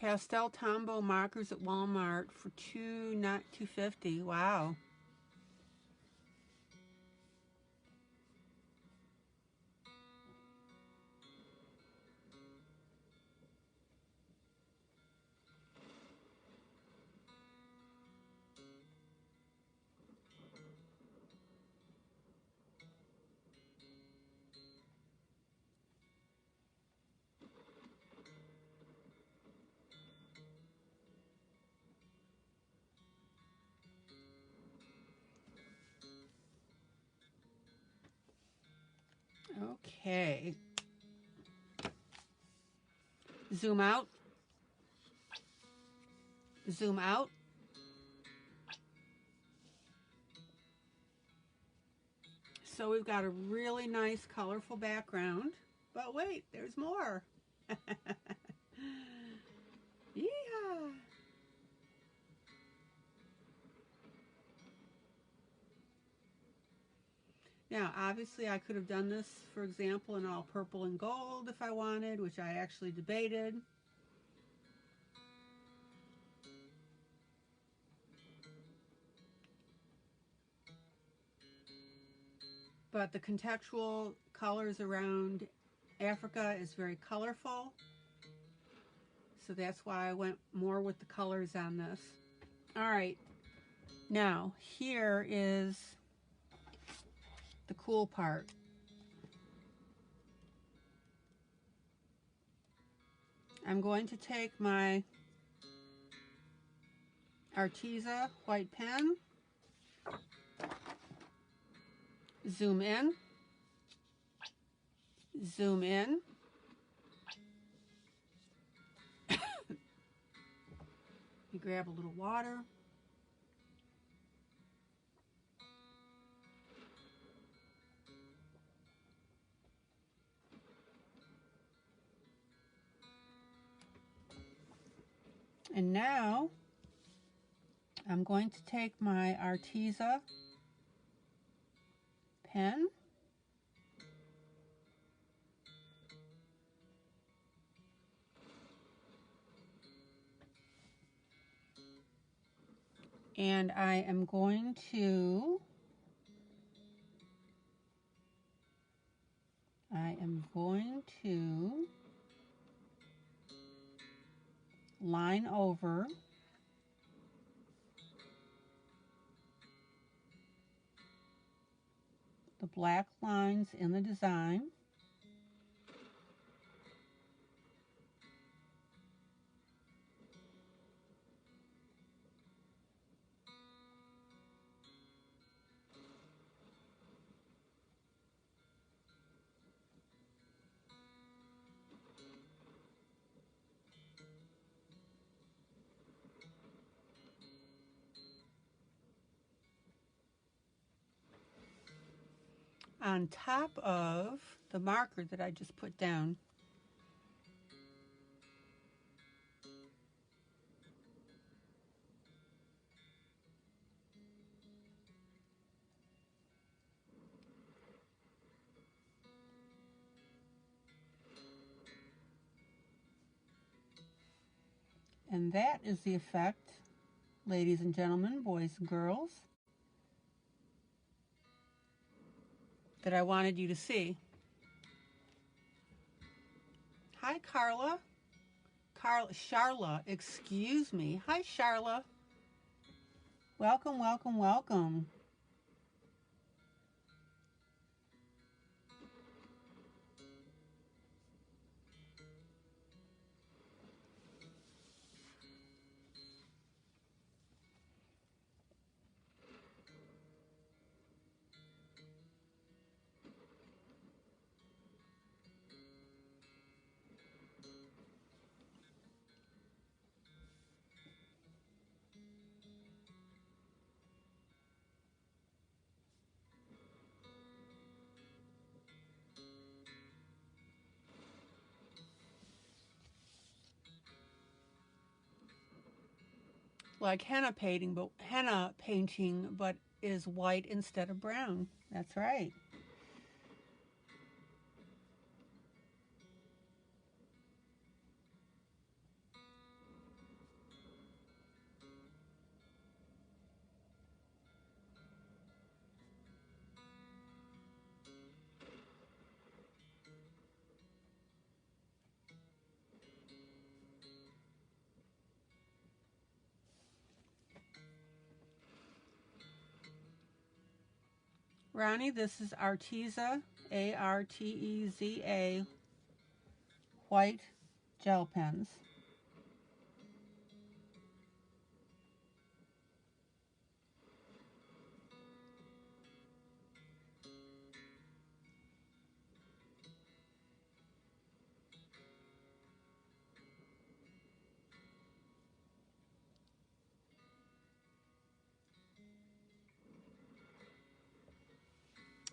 Pastel Tombow markers at Walmart for not $2.50. Wow. Okay. Zoom out. Zoom out. So we've got a really nice colorful background. But wait, there's more. Yeah. Now, obviously, I could have done this, for example, in all purple and gold if I wanted, which I actually debated. But the contextual colors around Africa is very colorful. So that's why I went more with the colors on this. All right. Now, here is the cool part. I'm going to take my Arteza white pen, zoom in, zoom in, you grab a little water, and now I'm going to take my Arteza pen, and I am going to line over the black lines in the design. On top of the marker that I just put down. And that is the effect, ladies and gentlemen, boys and girls, that I wanted you to see. Hi, Carla. Charla, excuse me. Hi, Charla. Welcome, welcome, welcome. Like henna painting, but is white instead of brown. That's right. Ronnie, this is Arteza, Arteza, white gel pens.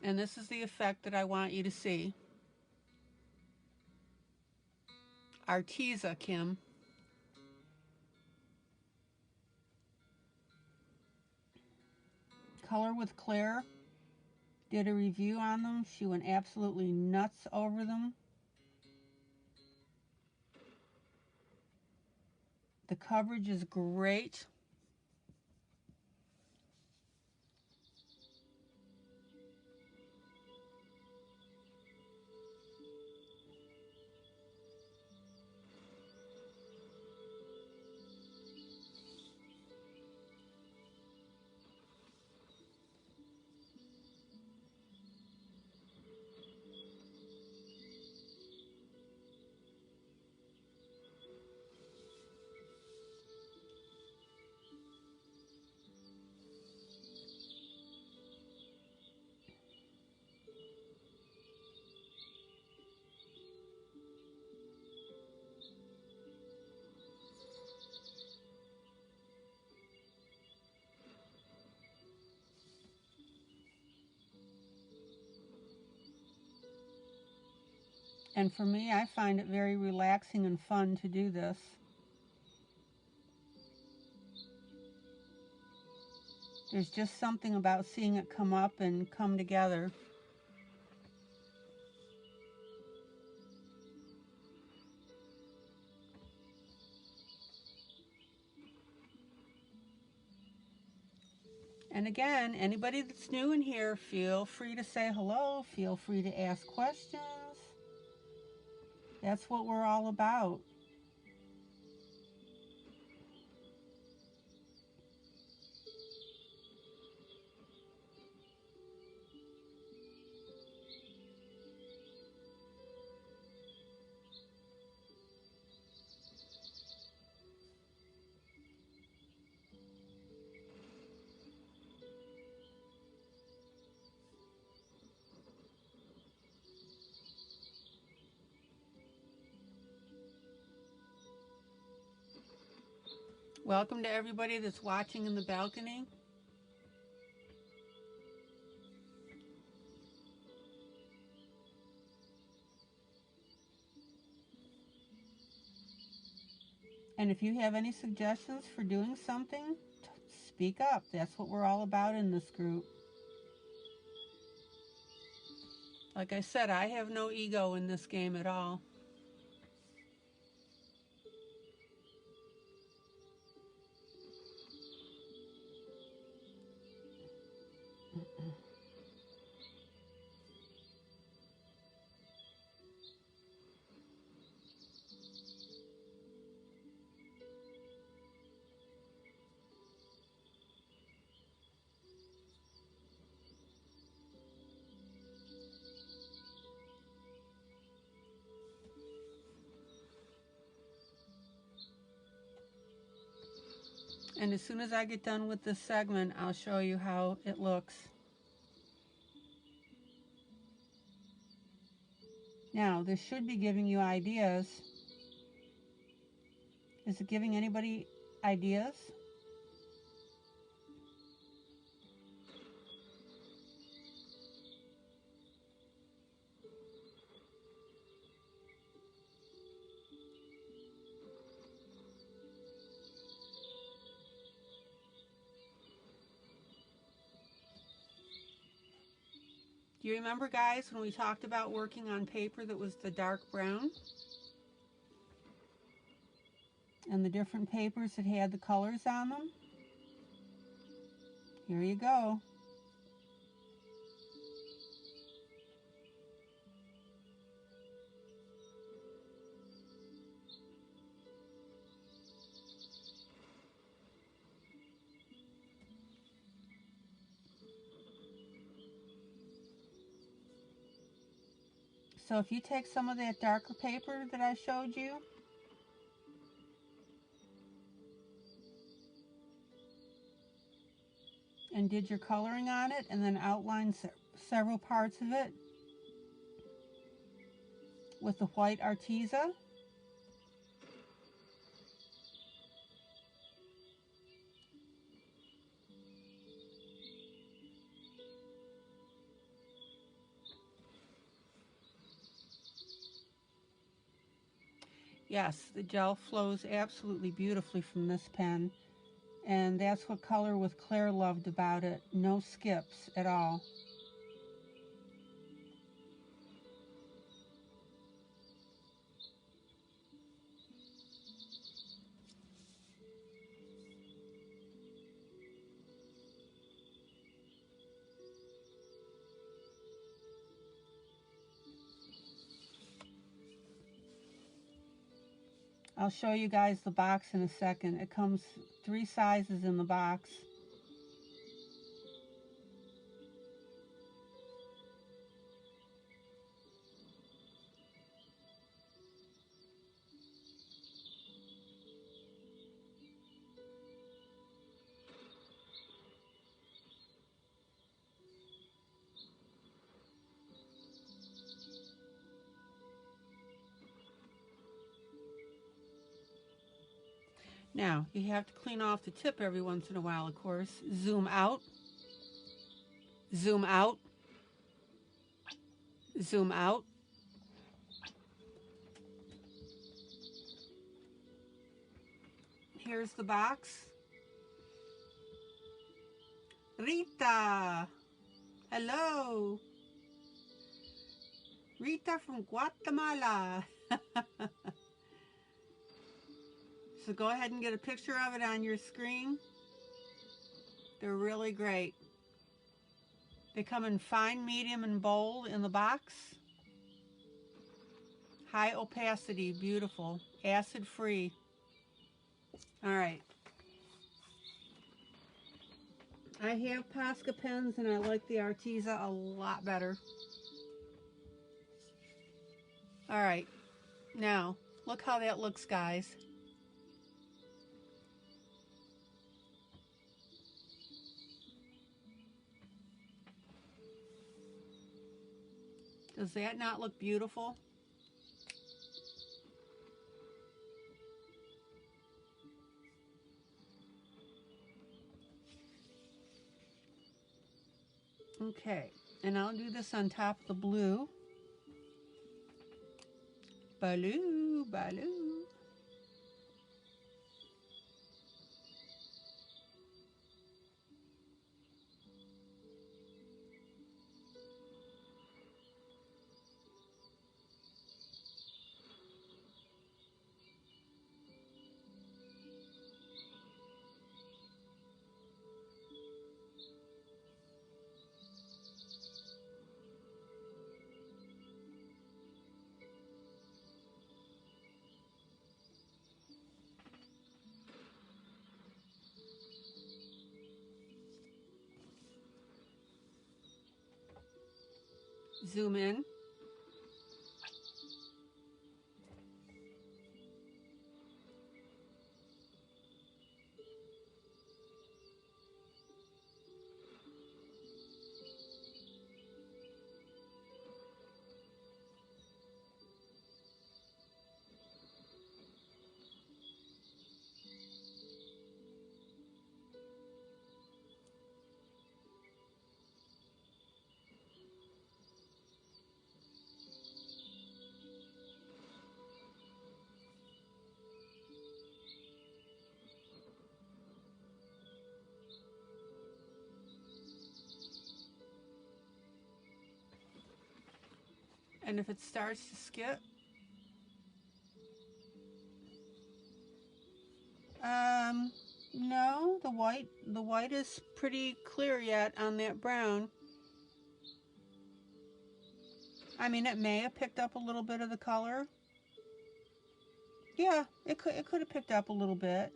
And this is the effect that I want you to see. Arteza, Kim. Color with Claire did a review on them. She went absolutely nuts over them. The coverage is great. And for me, I find it very relaxing and fun to do this. There's just something about seeing it come up and come together. And again, anybody that's new in here, feel free to say hello, feel free to ask questions. That's what we're all about. Welcome to everybody that's watching in the balcony. And if you have any suggestions for doing something, speak up. That's what we're all about in this group. Like I said, I have no ego in this game at all. And as soon as I get done with this segment, I'll show you how it looks. Now, this should be giving you ideas. Is it giving anybody ideas? Do you remember, guys, when we talked about working on paper that was the dark brown? And the different papers that had the colors on them? Here you go. So if you take some of that darker paper that I showed you, and did your coloring on it, and then outlined several parts of it with the white Arteza, yes, the gel flows absolutely beautifully from this pen, and that's what Color with Claire loved about it. No skips at all. I'll show you guys the box in a second. It comes 3 sizes in the box. Now, you have to clean off the tip every once in a while, of course. Zoom out. Zoom out. Zoom out. Here's the box. Rita. Hello. Rita from Guatemala. So go ahead and get a picture of it on your screen. They're really great. They come in fine, medium, and bold in the box. High opacity, beautiful, acid free. All right. I have Posca pens and I like the Arteza a lot better. All right. Now, look how that looks, guys. Does that not look beautiful? Okay, and I'll do this on top of the blue. Baloo, baloo. Zoom in. And if it starts to skip, no, the white is pretty clear yet on that brown. I mean, it may have picked up a little bit of the color. Yeah, it could have picked up a little bit.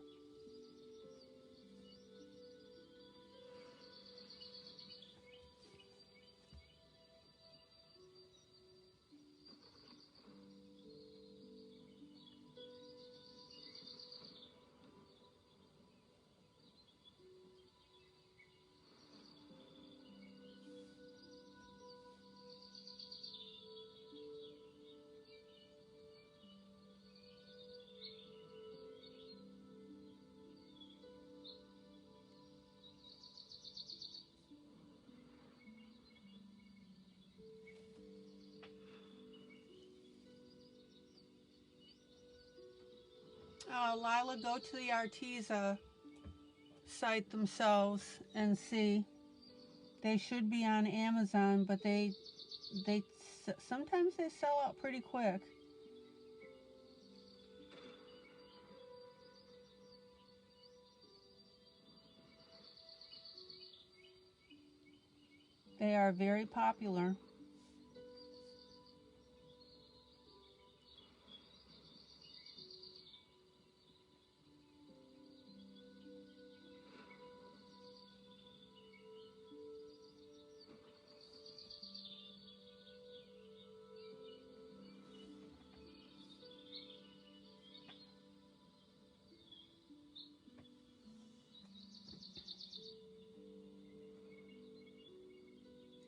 Lila, go to the Arteza site themselves and see. They should be on Amazon, but they sometimes they sell out pretty quick. They are very popular.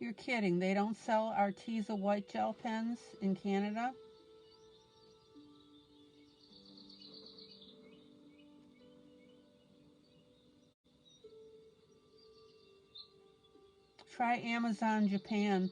You're kidding. They don't sell Arteza white gel pens in Canada? Try Amazon Japan.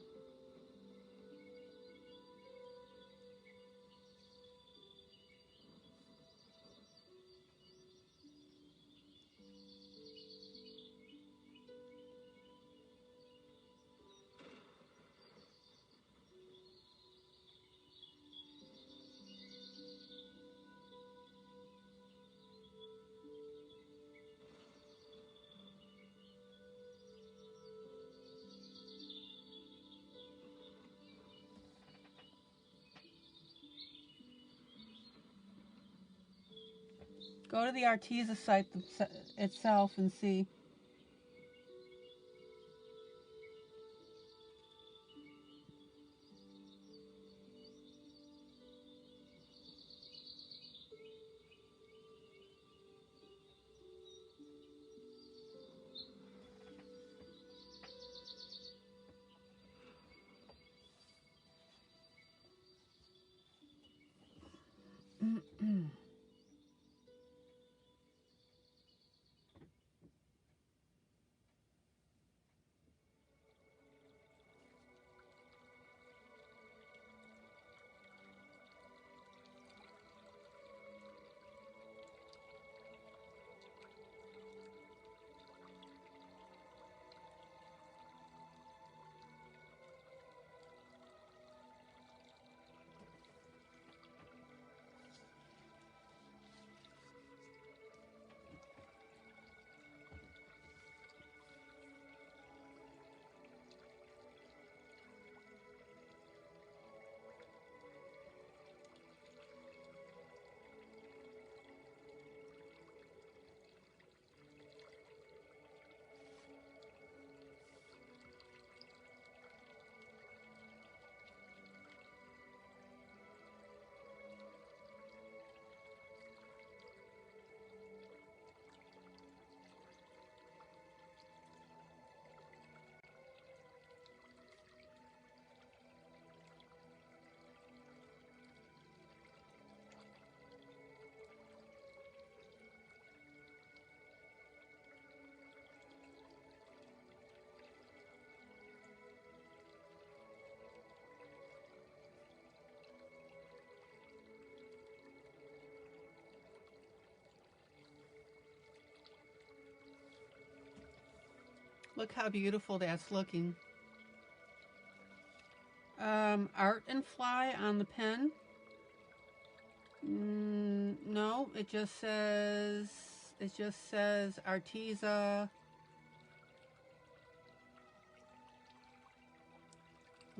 Go to the Arteza site itself and see. Look how beautiful that's looking. Art and Fly on the pen. No, it just says Arteza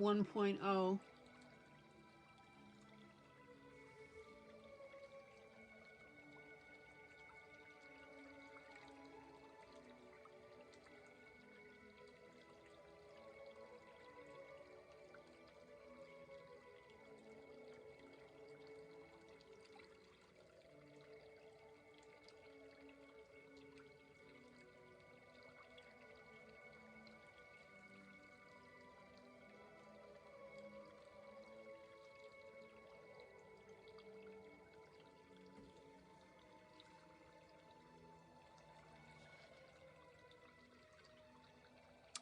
1.0.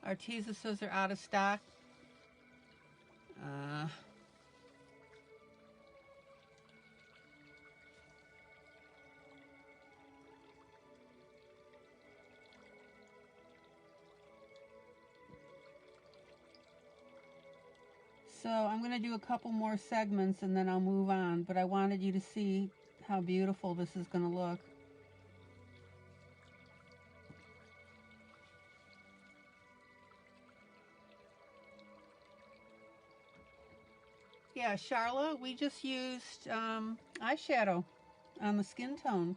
Arteza says they're out of stock. Uh, So I'm going to do a couple more segments and then I'll move on, but I wanted you to see how beautiful this is going to look. Yeah, Charlotte, we just used eyeshadow on the skin tone.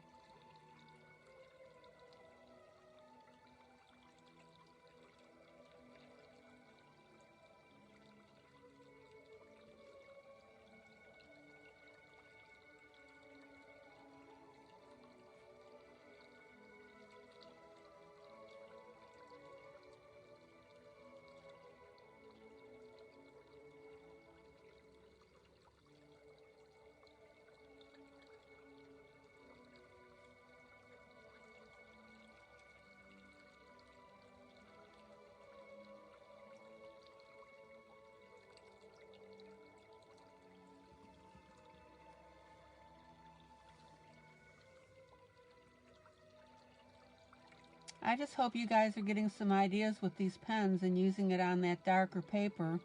I just hope you guys are getting some ideas with these pens and using it on that darker paper.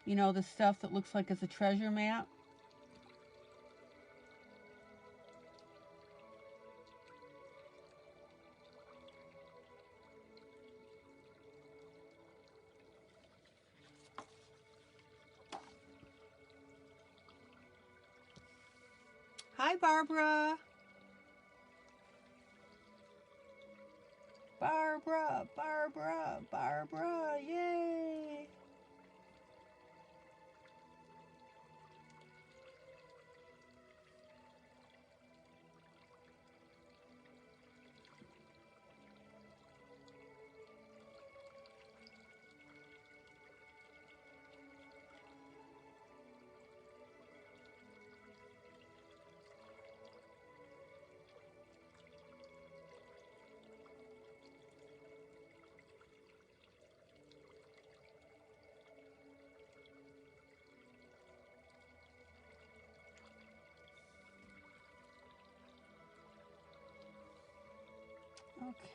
You know, the stuff that looks like it's a treasure map. Hi, Barbara. Barbara, Barbara, Barbara, yay!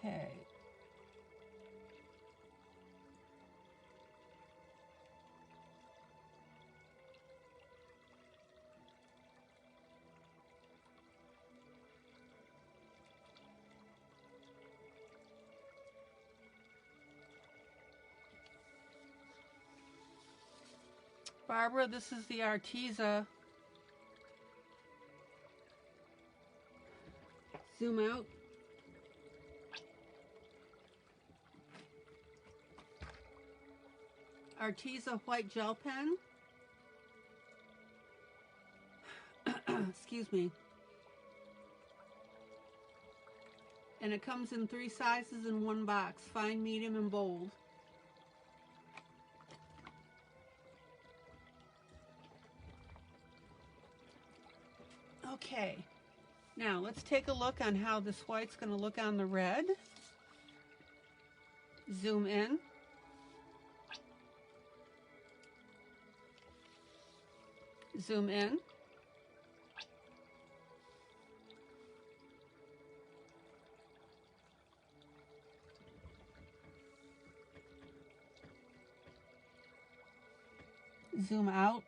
Okay. Barbara, this is the Arteza. Zoom out. Arteza white gel pen. Excuse me. And it comes in 3 sizes in one box, fine, medium, and bold. Okay, now let's take a look on how this white's going to look on the red. Zoom in. Zoom in. Zoom out.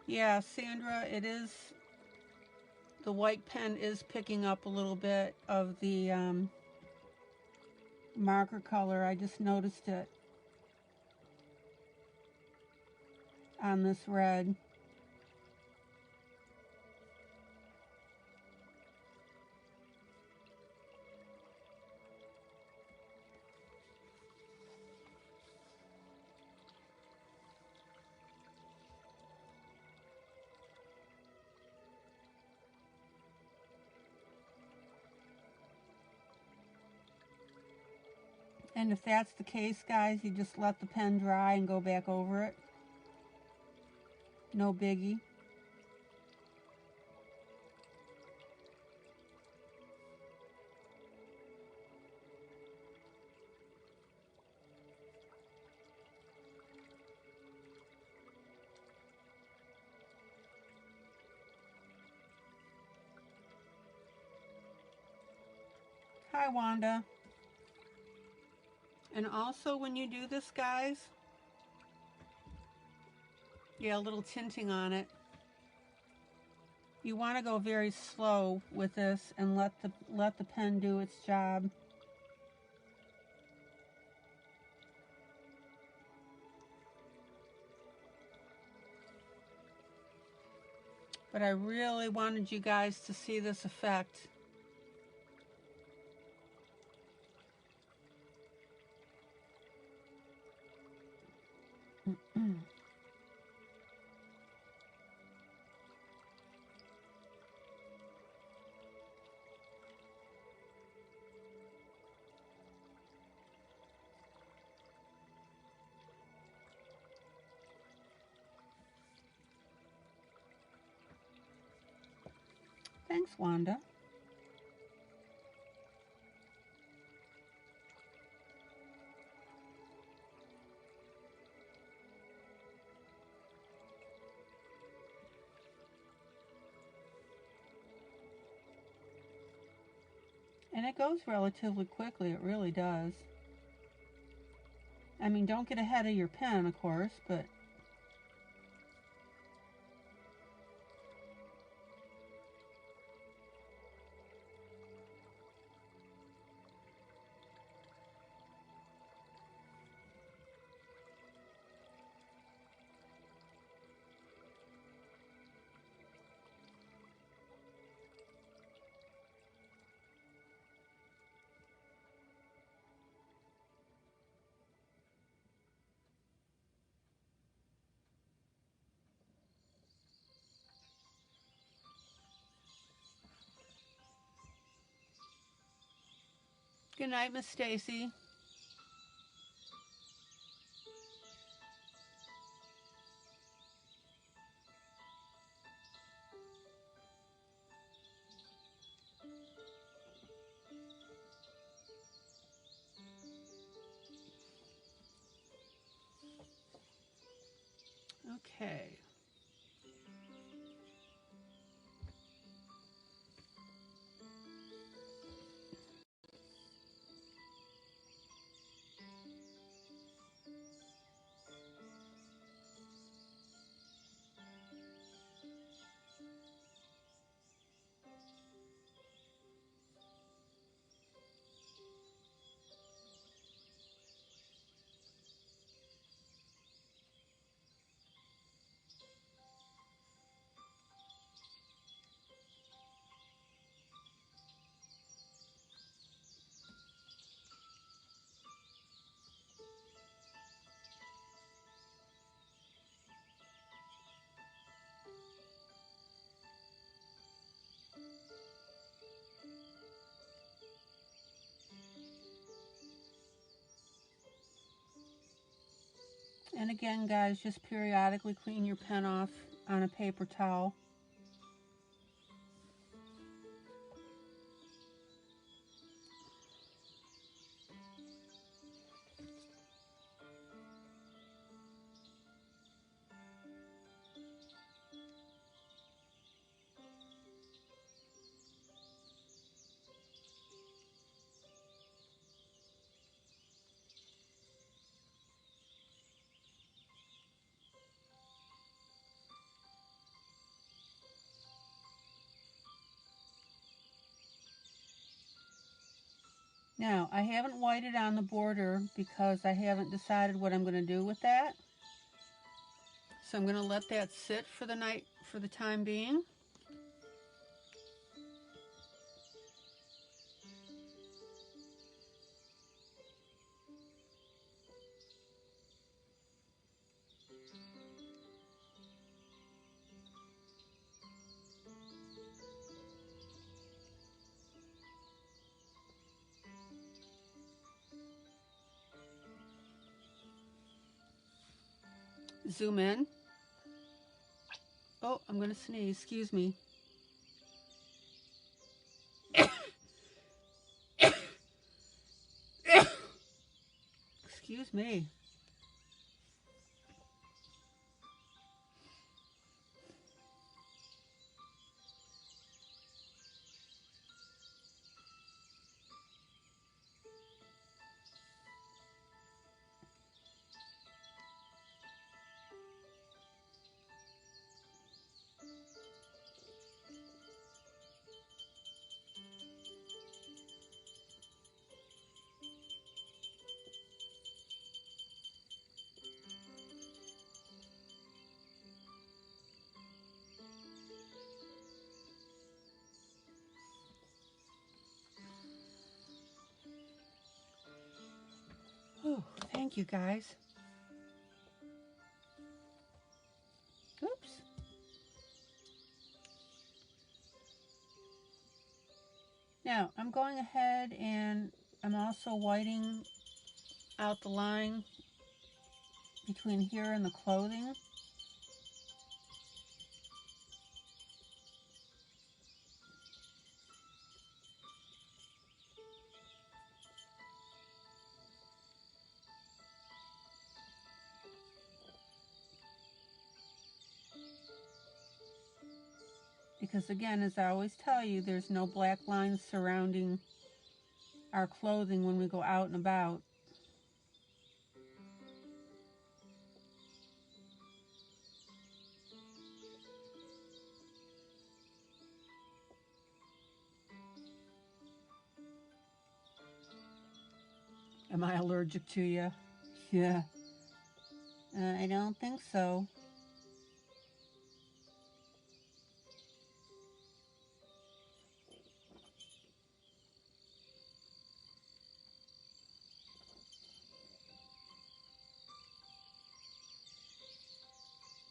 Yeah, Sandra, it is, the white pen is picking up a little bit of the marker color. I just noticed it on this red. And if that's the case, guys, you just let the pen dry and go back over it. No biggie. Hi, Wanda. And also when you do this, guys, yeah, a little tinting on it. You want to go very slow with this and let the pen do its job. But I really wanted you guys to see this effect. Thanks, Wanda. And it goes relatively quickly, it really does. I mean, don't get ahead of your pen, of course, but good night, Miss Stacy. Okay. And again, guys, just periodically clean your pen off on a paper towel. Now, I haven't whited on the border because I haven't decided what I'm going to do with that. So I'm going to let that sit for the night, for the time being. Zoom in. Oh, I'm going to sneeze. Excuse me. Excuse me. you guys. Oops. Now, I'm going ahead and I'm also whiting out the line between here and the clothing. Because again, as I always tell you, there's no black lines surrounding our clothing when we go out and about. Am I allergic to you? Yeah. I don't think so.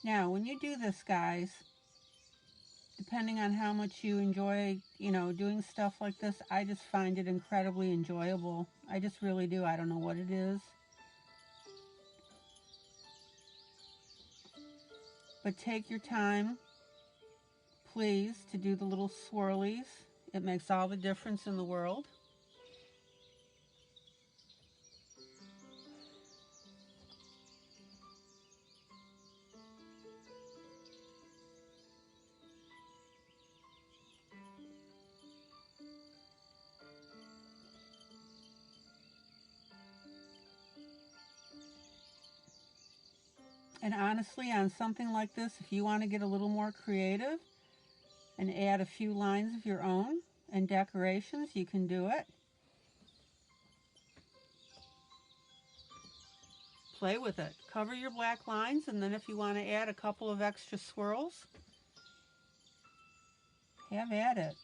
Now, when you do this, guys, depending on how much you enjoy, doing stuff like this, I just find it incredibly enjoyable. I just really do. I don't know what it is. But take your time, please, to do the little swirlies. It makes all the difference in the world. And honestly, on something like this, if you want to get a little more creative and add a few lines of your own and decorations, you can do it. Play with it. Cover your black lines, and then if you want to add a couple of extra swirls, have at it.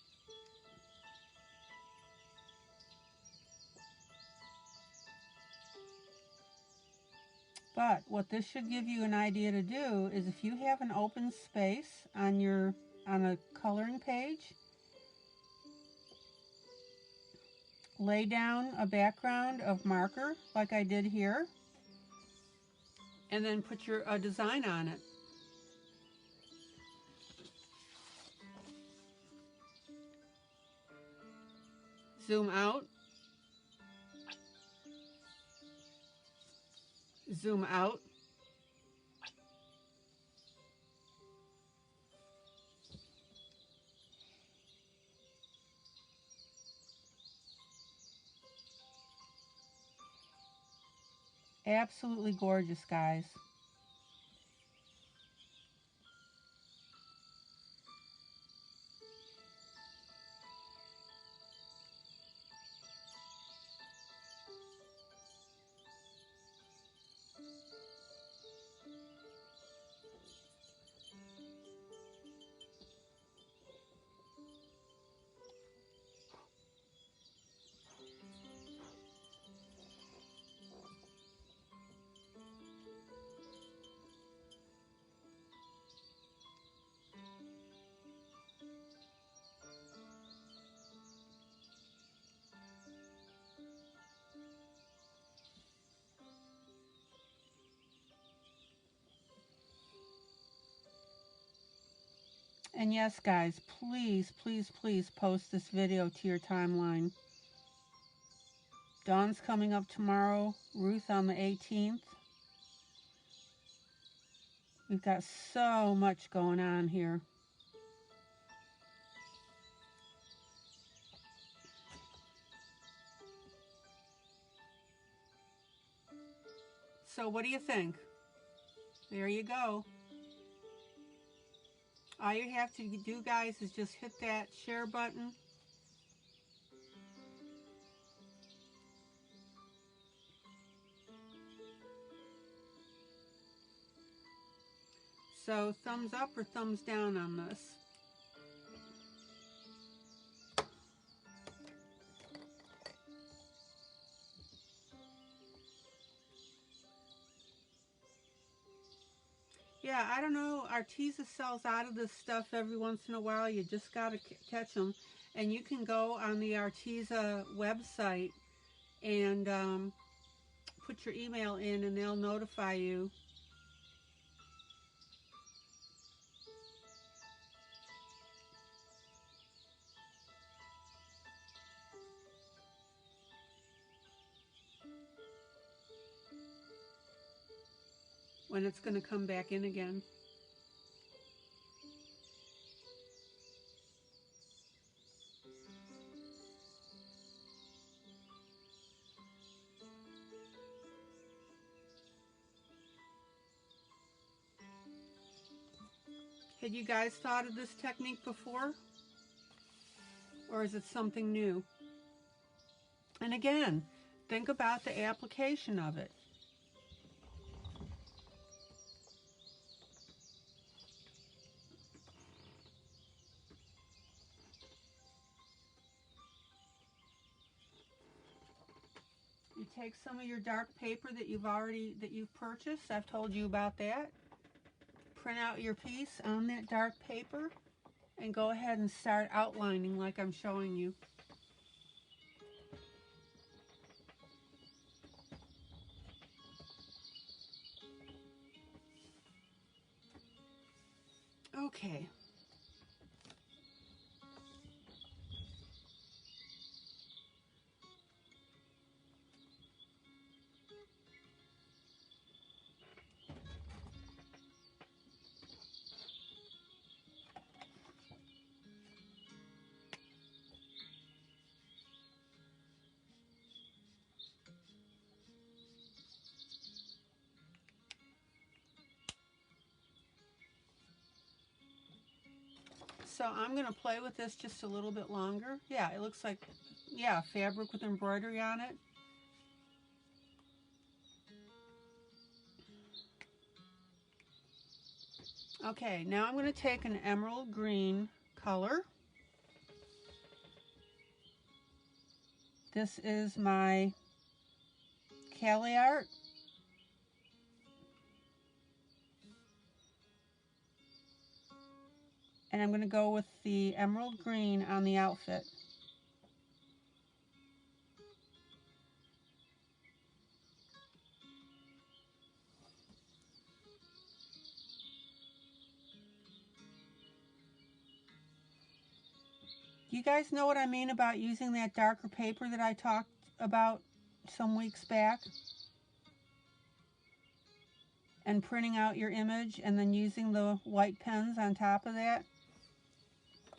But what this should give you an idea to do is if you have an open space on a coloring page, lay down a background of marker like I did here, and then put a design on it. Zoom out. Zoom out. Absolutely gorgeous, guys. And yes, guys, please, please, please post this video to your timeline. Dawn's coming up tomorrow. Ruth on the 18th. We've got so much going on here. So what do you think? There you go. All you have to do, guys, is just hit that share button. So thumbs up or thumbs down on this. Yeah, I don't know. Arteza sells out of this stuff every once in a while. You just got to catch them. And you can go on the Arteza website and put your email in, and they'll notify you. When it's going to come back in again. Had you guys thought of this technique before? Or is it something new? And again, think about the application of it. You take some of your dark paper that you've purchased. I've told you about that. Print out your piece on that dark paper and go ahead and start outlining like I'm showing you. Okay. So I'm going to play with this just a little bit longer. Yeah, it looks like, yeah, fabric with embroidery on it. Okay, now I'm going to take an emerald green color. This is my Cali Art. And I'm going to go with the emerald green on the outfit. You guys know what I mean about using that darker paper that I talked about some weeks back? And printing out your image and then using the white pens on top of that?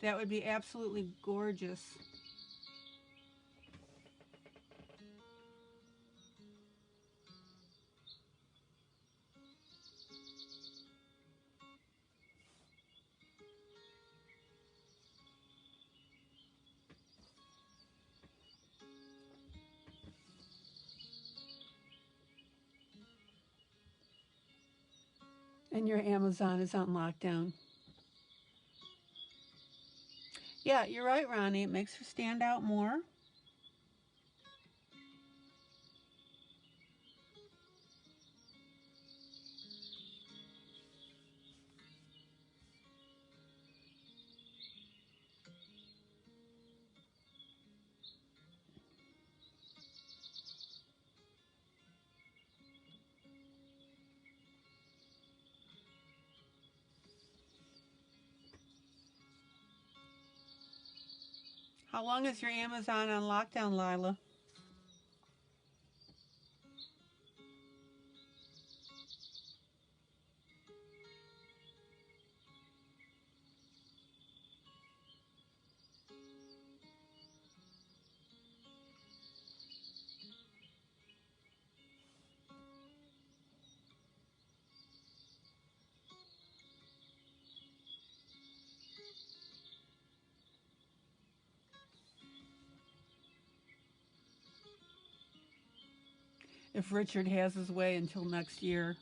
That would be absolutely gorgeous. And your Amazon is on lockdown. Yeah, you're right, Ronnie. It makes her stand out more. How long is your Amazon on lockdown, Lila? If Richard has his way until next year.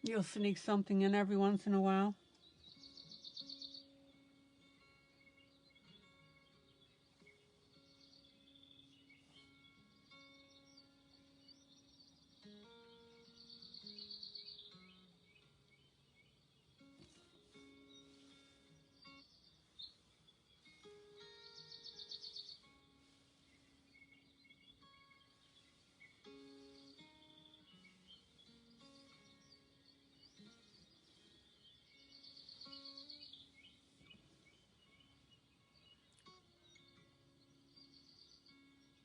You'll sneak something in every once in a while.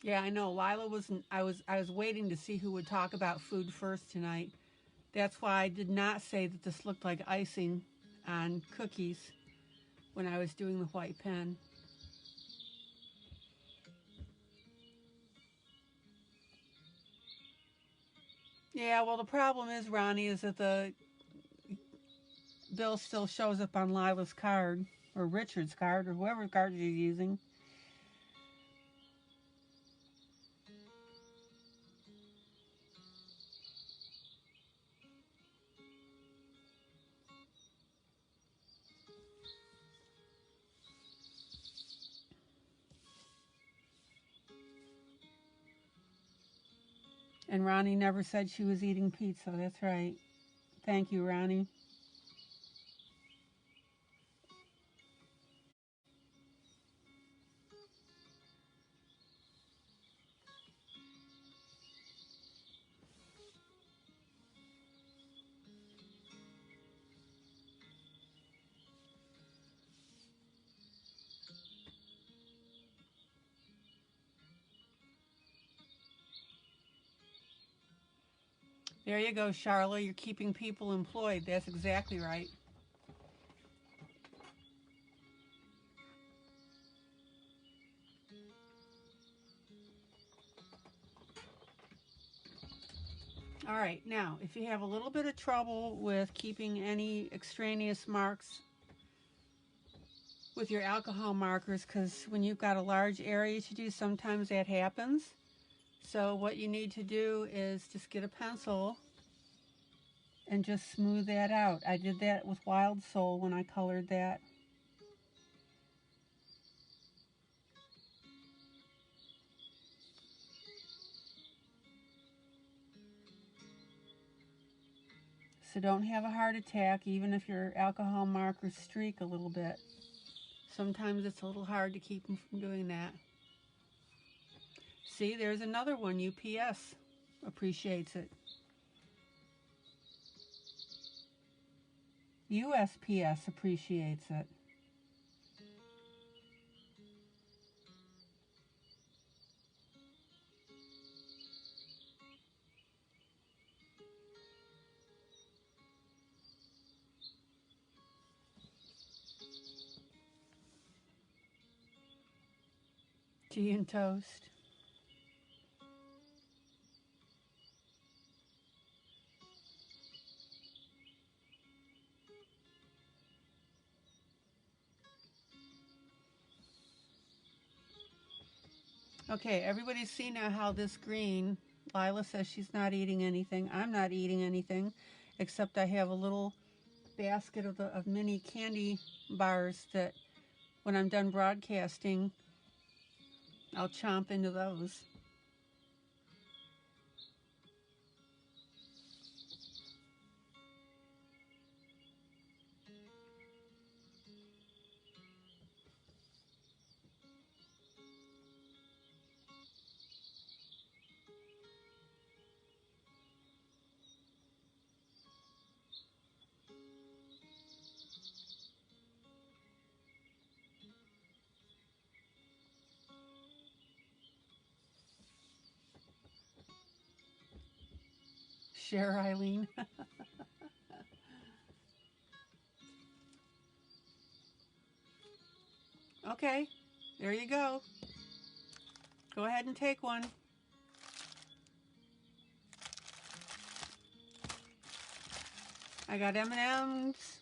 Yeah, I know. Lila wasn't. I was waiting to see who would talk about food first tonight. That's why I did not say that this looked like icing on cookies when I was doing the white pen. Yeah, well, the problem is, Ronnie, is that the bill still shows up on Lila's card, or Richard's card, or whoever card you're using. And Ronnie never said she was eating pizza. That's right. Thank you, Ronnie. There you go, Charlotte. You're keeping people employed. That's exactly right. All right, now, if you have a little bit of trouble with keeping any extraneous marks with your alcohol markers, because when you've got a large area to do, sometimes that happens. So what you need to do is just get a pencil and just smooth that out. I did that with Wild Soul when I colored that. So don't have a heart attack even if your alcohol markers streak a little bit. Sometimes it's a little hard to keep them from doing that. See, there's another one. UPS appreciates it. USPS appreciates it. Tea and toast. Okay, everybody's seen now how this green, Lila says she's not eating anything. I'm not eating anything, except I have a little basket of mini candy bars that when I'm done broadcasting, I'll chomp into those. Share, ILene. Okay, there you go. Go ahead and take one. I got M&M's,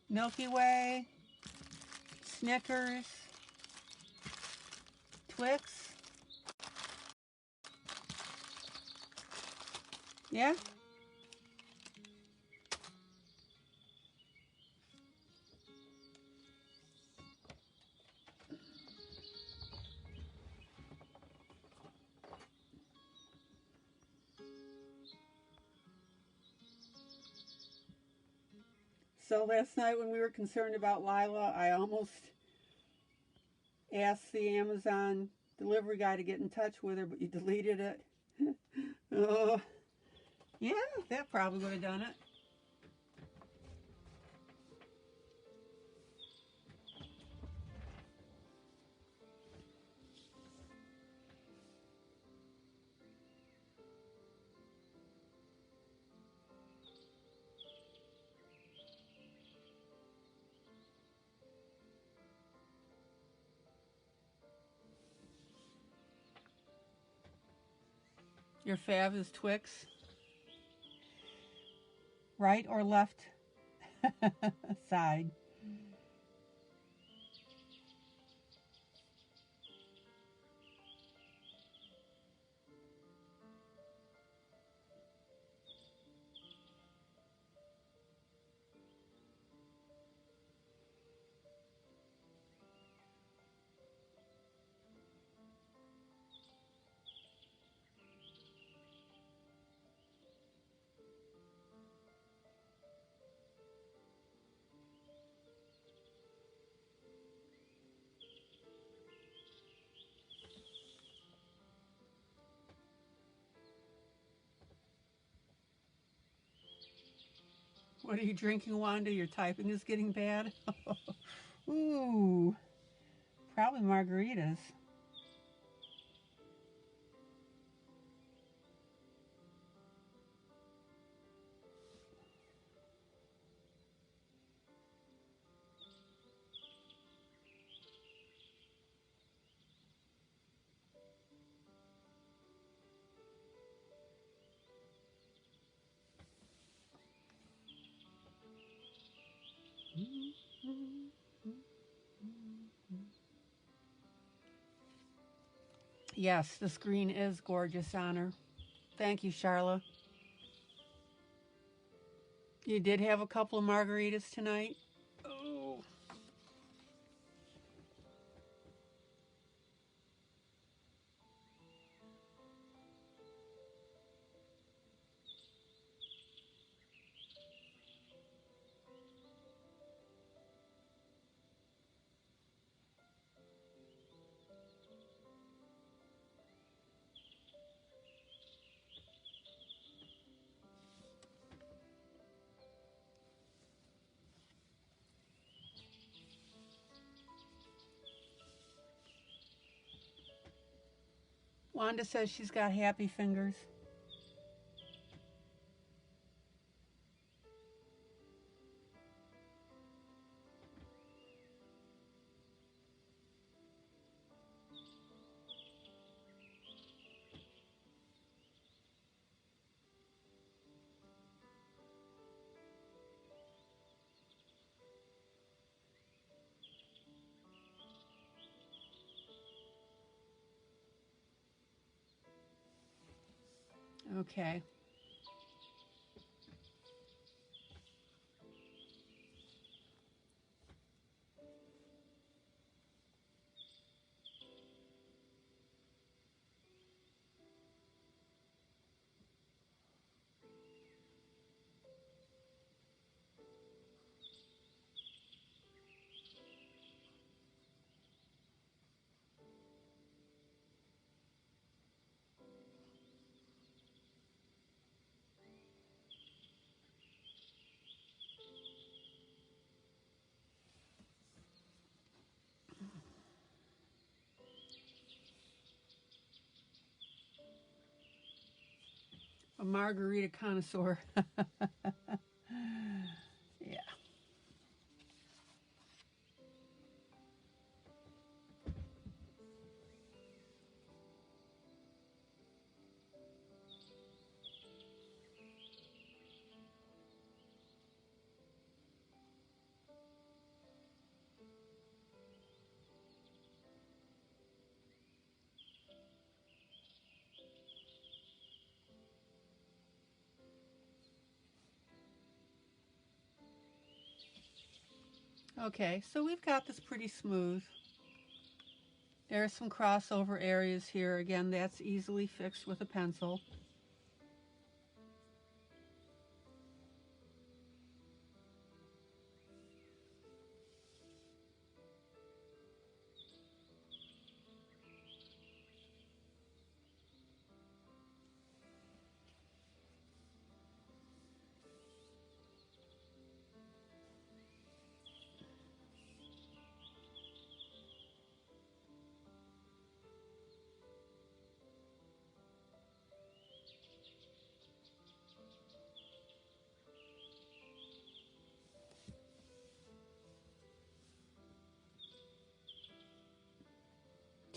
Milky Way, Snickers, Twix. Yeah? So last night when we were concerned about Lila, I almost asked the Amazon delivery guy to get in touch with her, but you deleted it. Oh, yeah, that probably would have done it. Your fav is Twix. Right or left side? What are you drinking, Wanda? Your typing is getting bad. Ooh, probably margaritas. Yes, the screen is gorgeous on her. Thank you, Charla. You did have a couple of margaritas tonight? Oh. Wanda says she's got happy fingers. Okay. A margarita connoisseur. Yeah. Okay, so we've got this pretty smooth. There are some crossover areas here. Again, that's easily fixed with a pencil.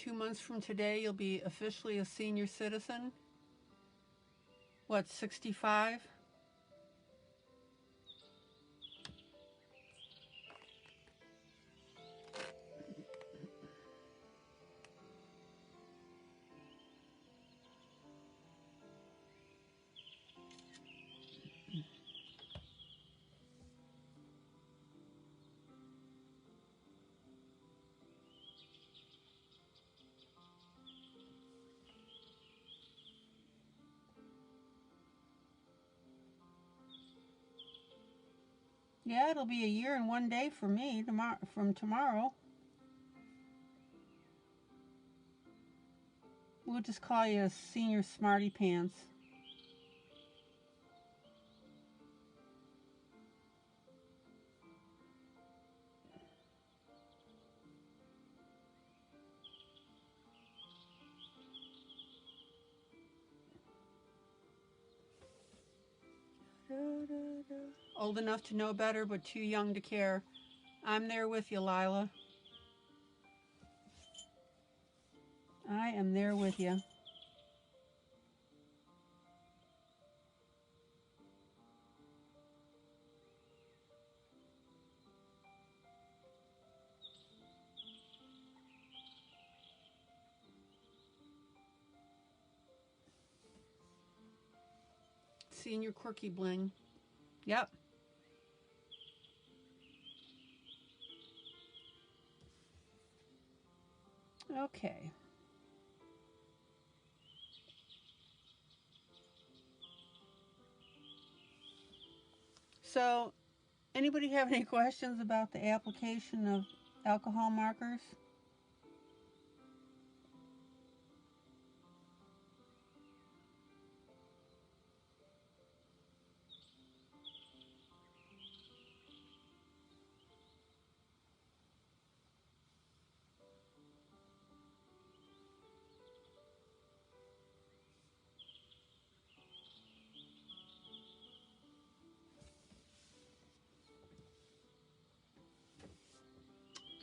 2 months from today, you'll be officially a senior citizen. What, 65? Yeah, it'll be a year and 1 day for me from tomorrow. We'll just call you a senior smarty pants. Old enough to know better, but too young to care. I'm there with you, Lila. I am there with you. Senior quirky bling. Yep. Okay. So, anybody have any questions about the application of alcohol markers?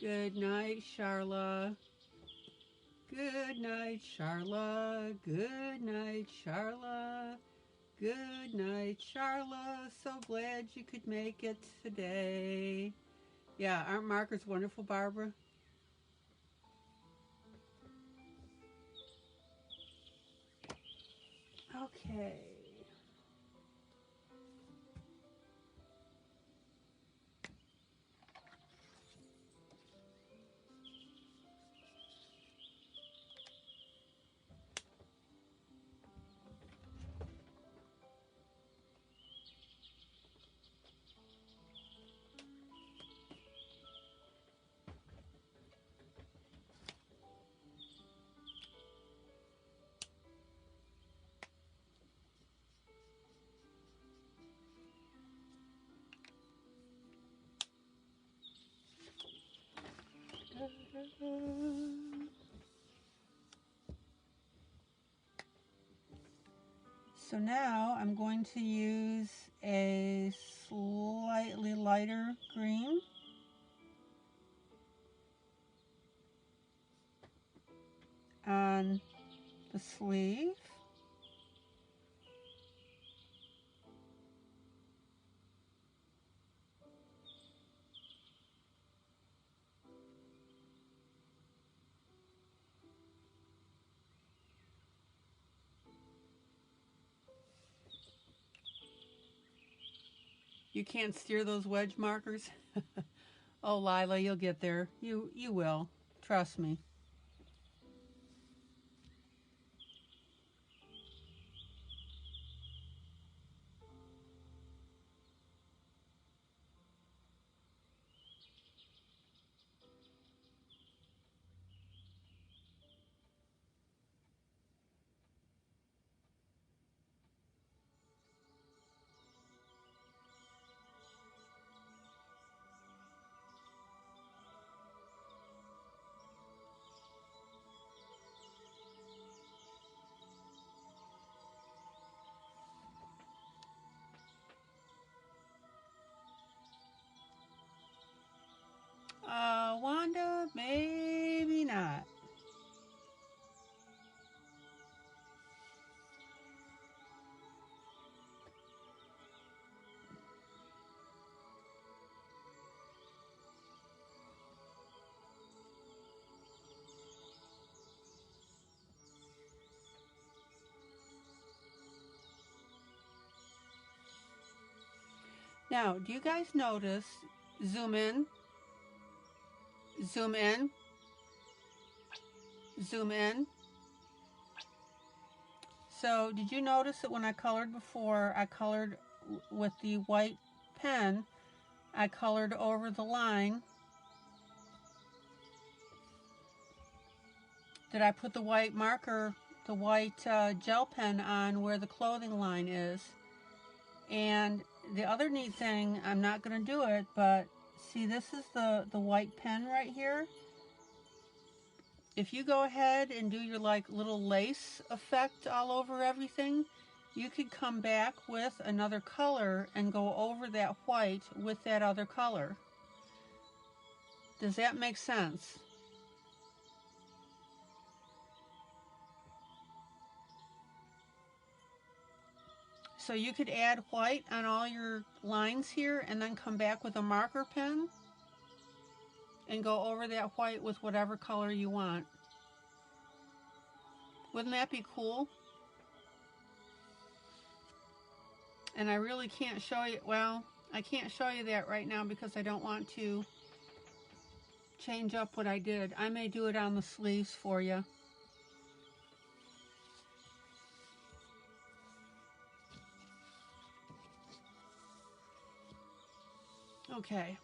Good night, Charla. Good night, Charla. Good night, Charla. Good night, Charla. So glad you could make it today. Yeah, aren't markers wonderful, Barbara? Okay. So now I'm going to use a slightly lighter green. On the sleeve. You can't steer those wedge markers? Oh, Lila, you'll get there. You will. Trust me. Now, do you guys notice, zoom in, zoom in, zoom in. So did you notice that when I colored before, I colored with the white pen, I colored over the line that I put the white marker, the white gel pen on where the clothing line is. And the other neat thing, I'm not going to do it, but see, this is the white pen right here. If you go ahead and do your like little lace effect all over everything, you could come back with another color and go over that white with that other color. Does that make sense? So you could add white on all your lines here and then come back with a marker pen and go over that white with whatever color you want. Wouldn't that be cool? And I really can't show you, well, I can't show you that right now because I don't want to change up what I did. I may do it on the sleeves for you. Okay.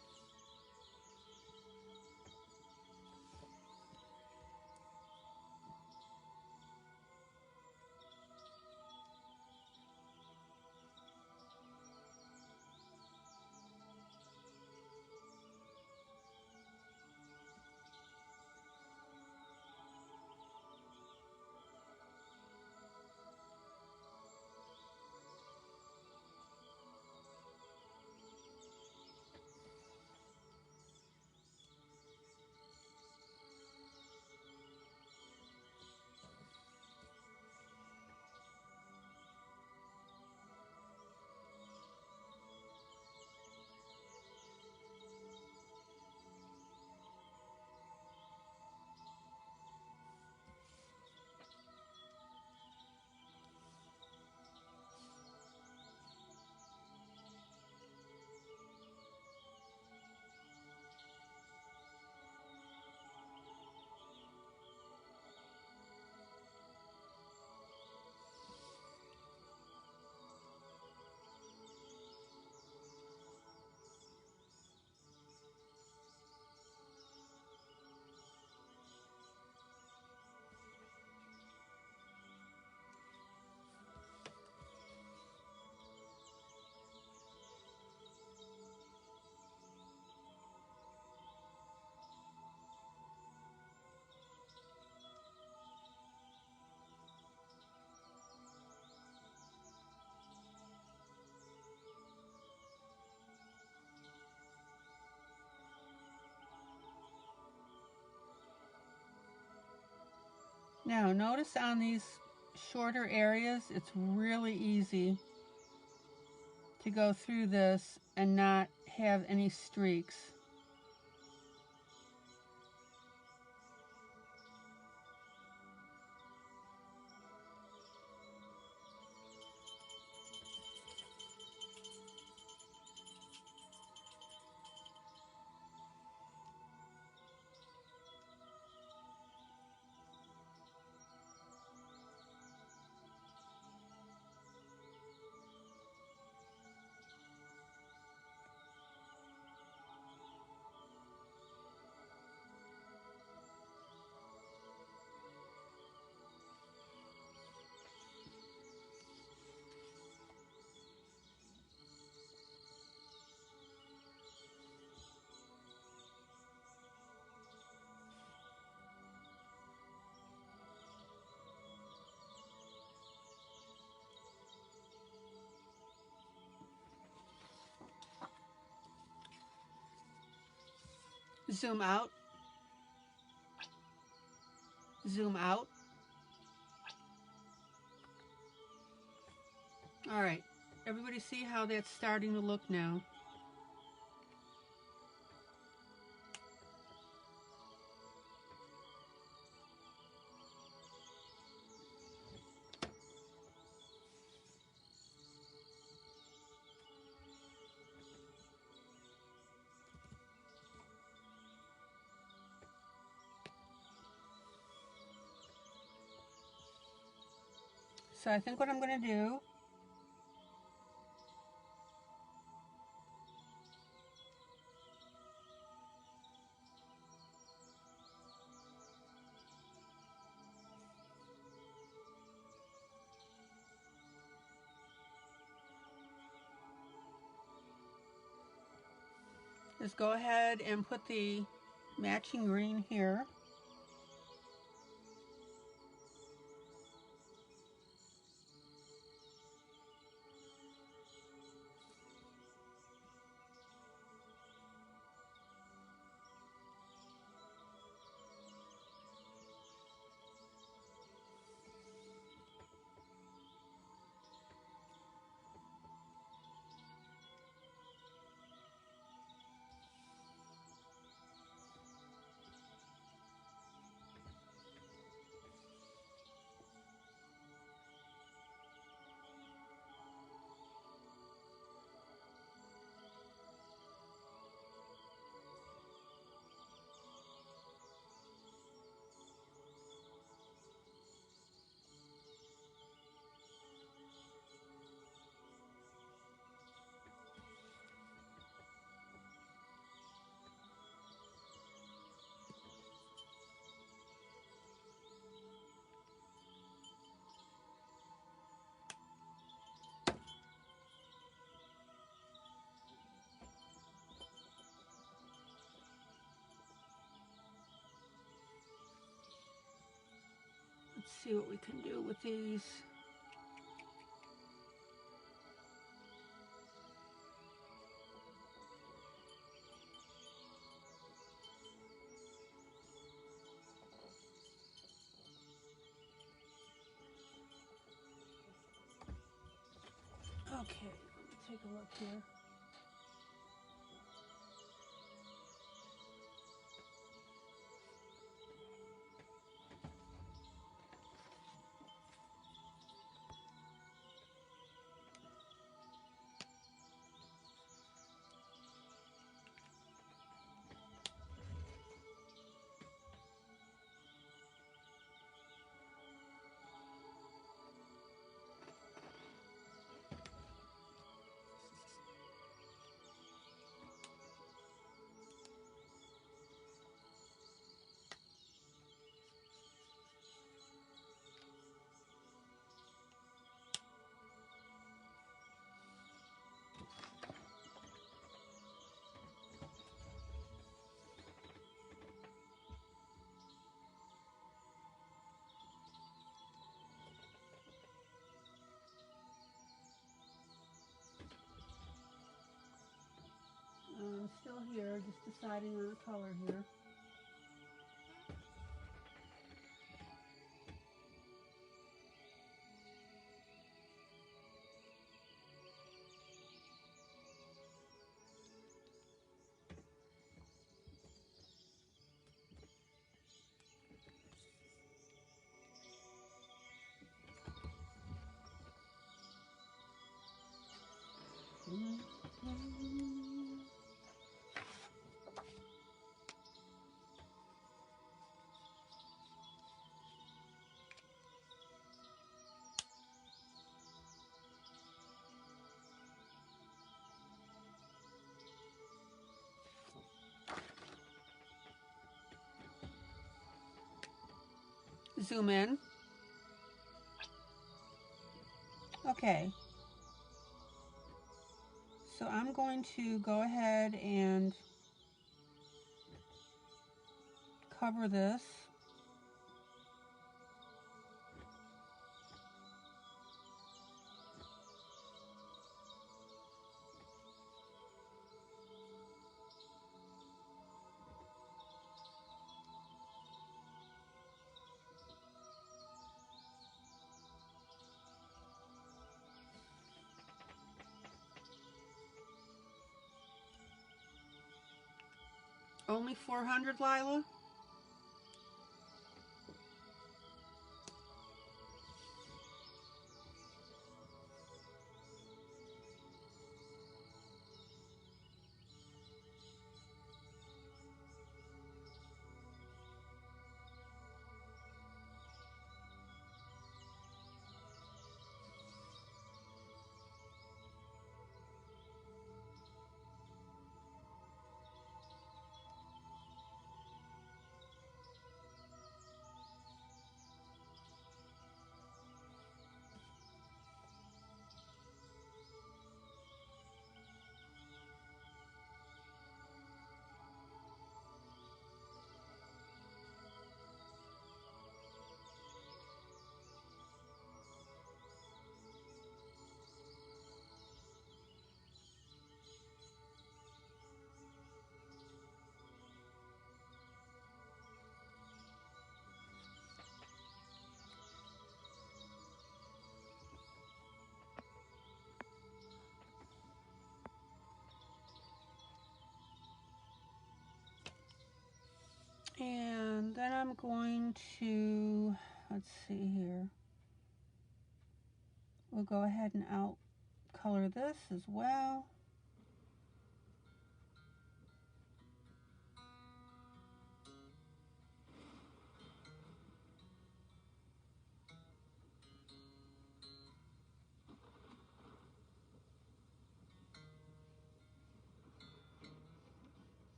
Now notice on these shorter areas, it's really easy to go through this and not have any streaks. Zoom out, zoom out. All right, everybody see how that's starting to look now? So I think what I'm going to do is go ahead and put the matching green here. Let's see what we can do with these. Okay, let me take a look here. I'm still here, just deciding on a color here. Zoom in. Okay. So I'm going to go ahead and cover this. Only 400, Lila? And then I'm going to, let's see here. We'll go ahead and out color this as well.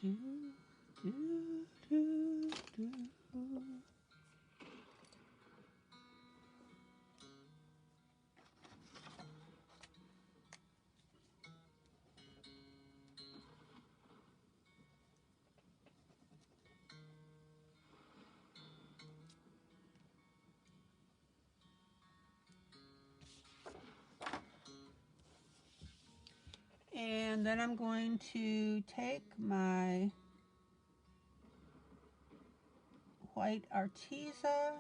Do, do, do, do. And then I'm going to take my white Arteza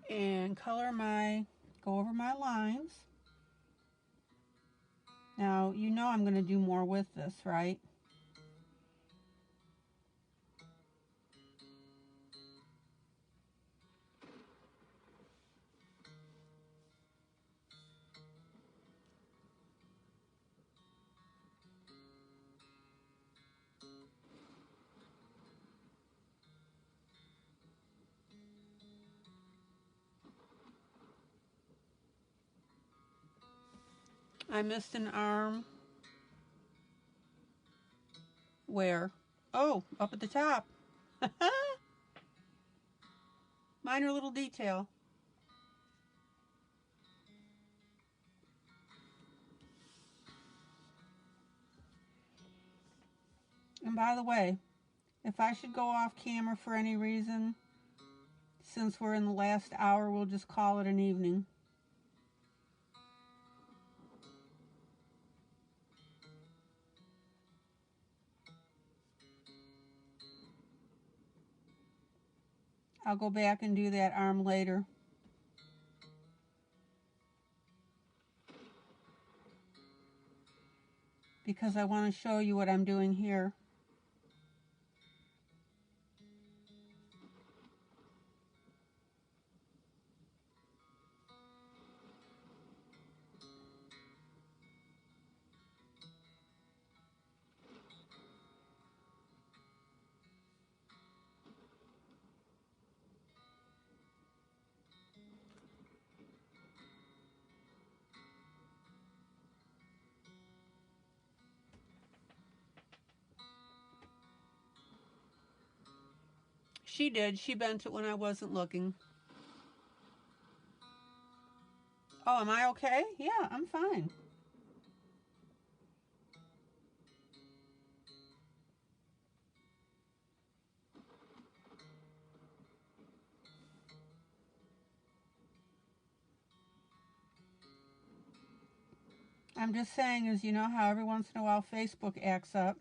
and go over my lines. Now, you know I'm going to do more with this, right? I missed an arm. Where? Oh, up at the top. Minor little detail. And by the way, if I should go off camera for any reason, since we're in the last hour, we'll just call it an evening. I'll go back and do that arm later. Because I want to show you what I'm doing here. She did. She bent it when I wasn't looking. Oh, am I okay? Yeah, I'm fine. I'm just saying, as you know how every once in a while Facebook acts up.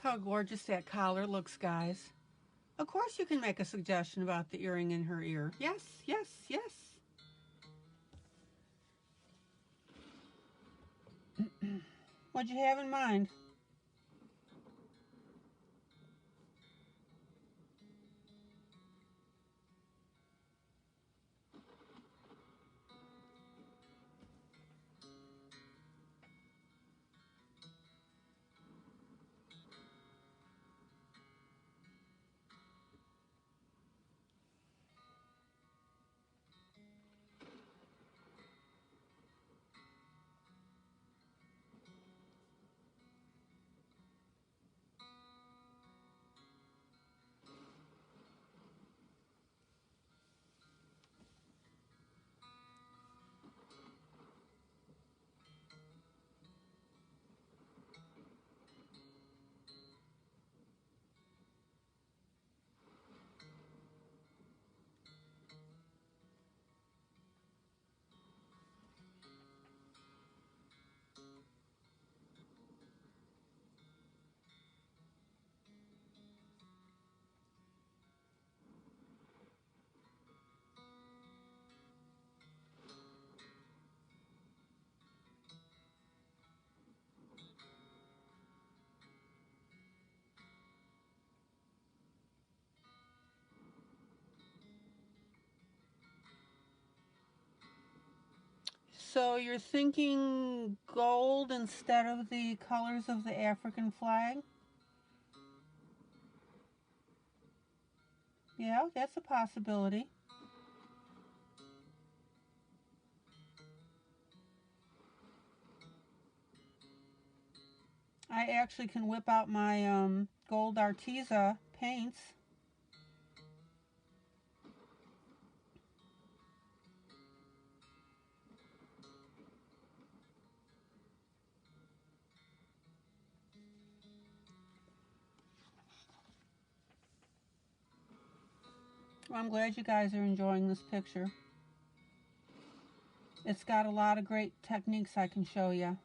how gorgeous that collar looks, guys. Of course you can make a suggestion about the earring in her ear. Yes, yes, yes. What'd you have in mind? So you're thinking gold instead of the colors of the African flag? Yeah, that's a possibility. I actually can whip out my gold Arteza paints. Well, I'm glad you guys are enjoying this picture. It's got a lot of great techniques I can show you.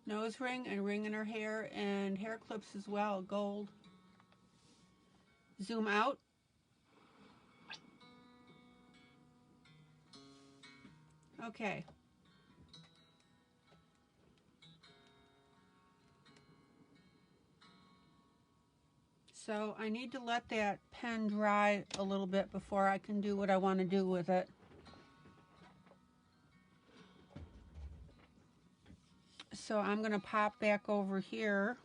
Nose ring and ring in her hair and hair clips as well, gold. Zoom out. Okay. So I need to let that pen dry a little bit before I can do what I want to do with it. So I'm going to pop back over here.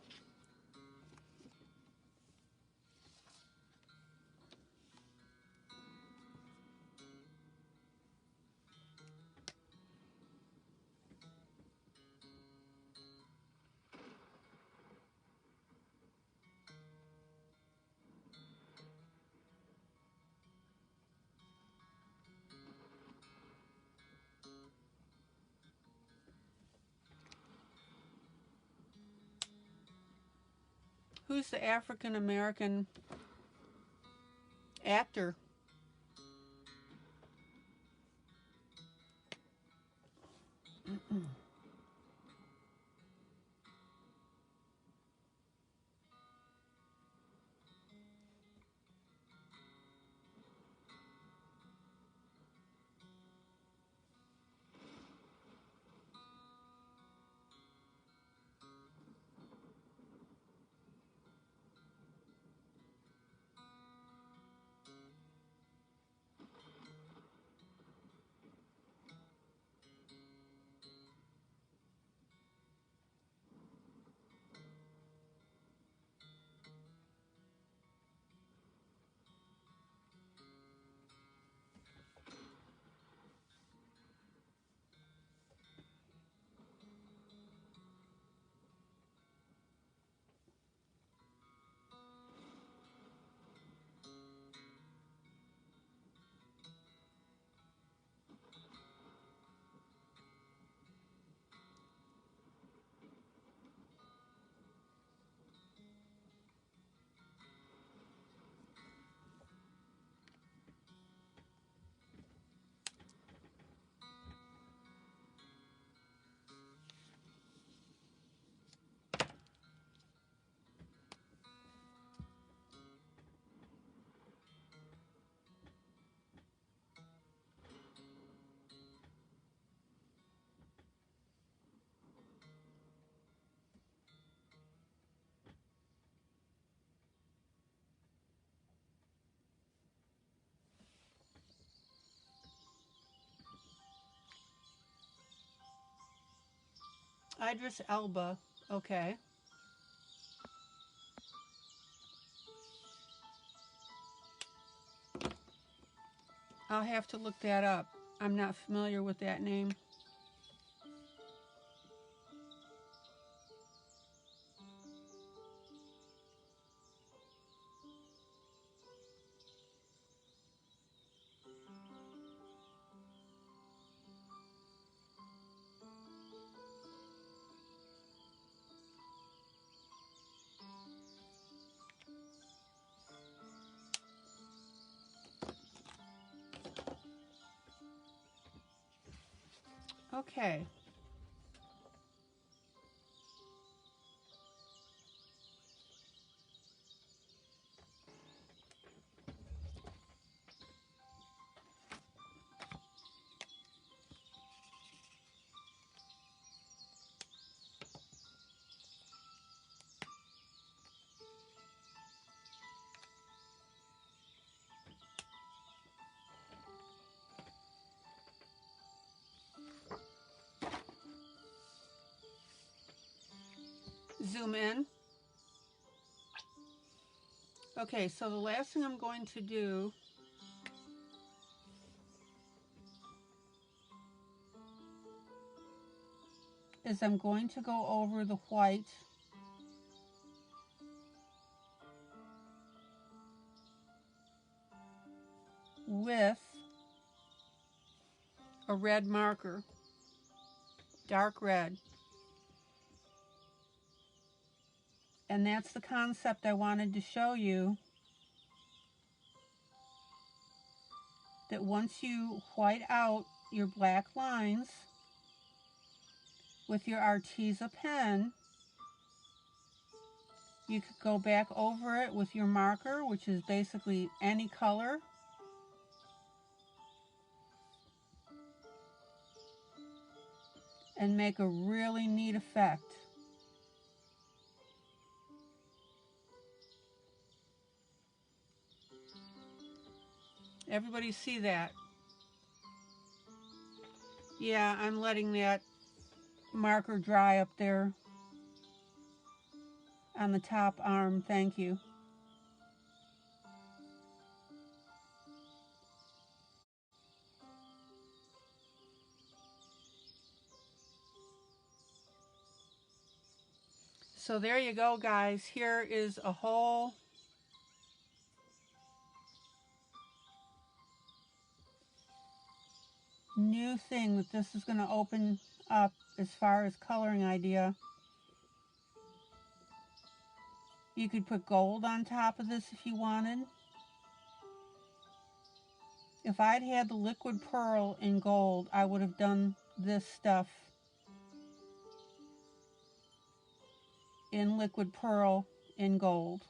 Who's the African American actor? Idris Elba. Okay. I'll have to look that up. I'm not familiar with that name. Okay. Zoom in. Okay, so the last thing I'm going to do is I'm going to go over the white with a red marker, dark red. And that's the concept I wanted to show you, that once you white out your black lines with your Arteza pen, you could go back over it with your marker, which is basically any color, and make a really neat effect. Everybody see that? Yeah, I'm letting that marker dry up there on the top arm. Thank you. So there you go, guys. Here is a whole new thing that this is going to open up as far as coloring idea. You could put gold on top of this if you wanted. If I'd had the liquid pearl in gold, I would have done this stuff in liquid pearl in gold.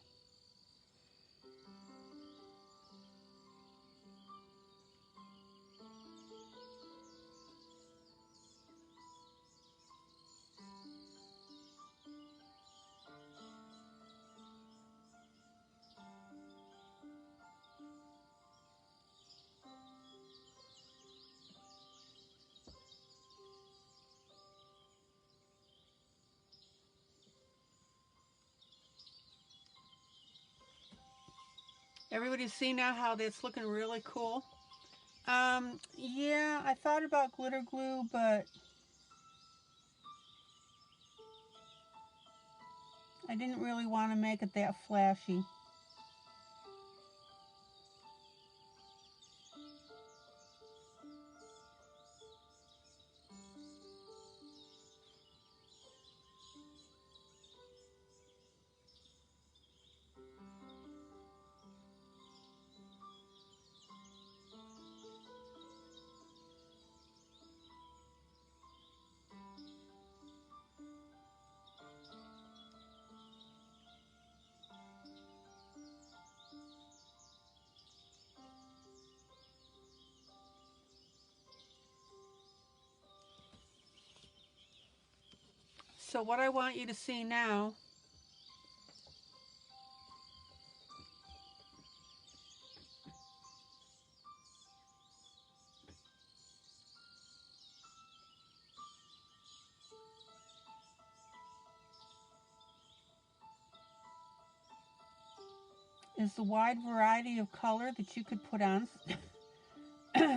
Everybody see now how that's looking really cool? Yeah, I thought about glitter glue, but I didn't really want to make it that flashy. So what I want you to see now is the wide variety of color that you could put on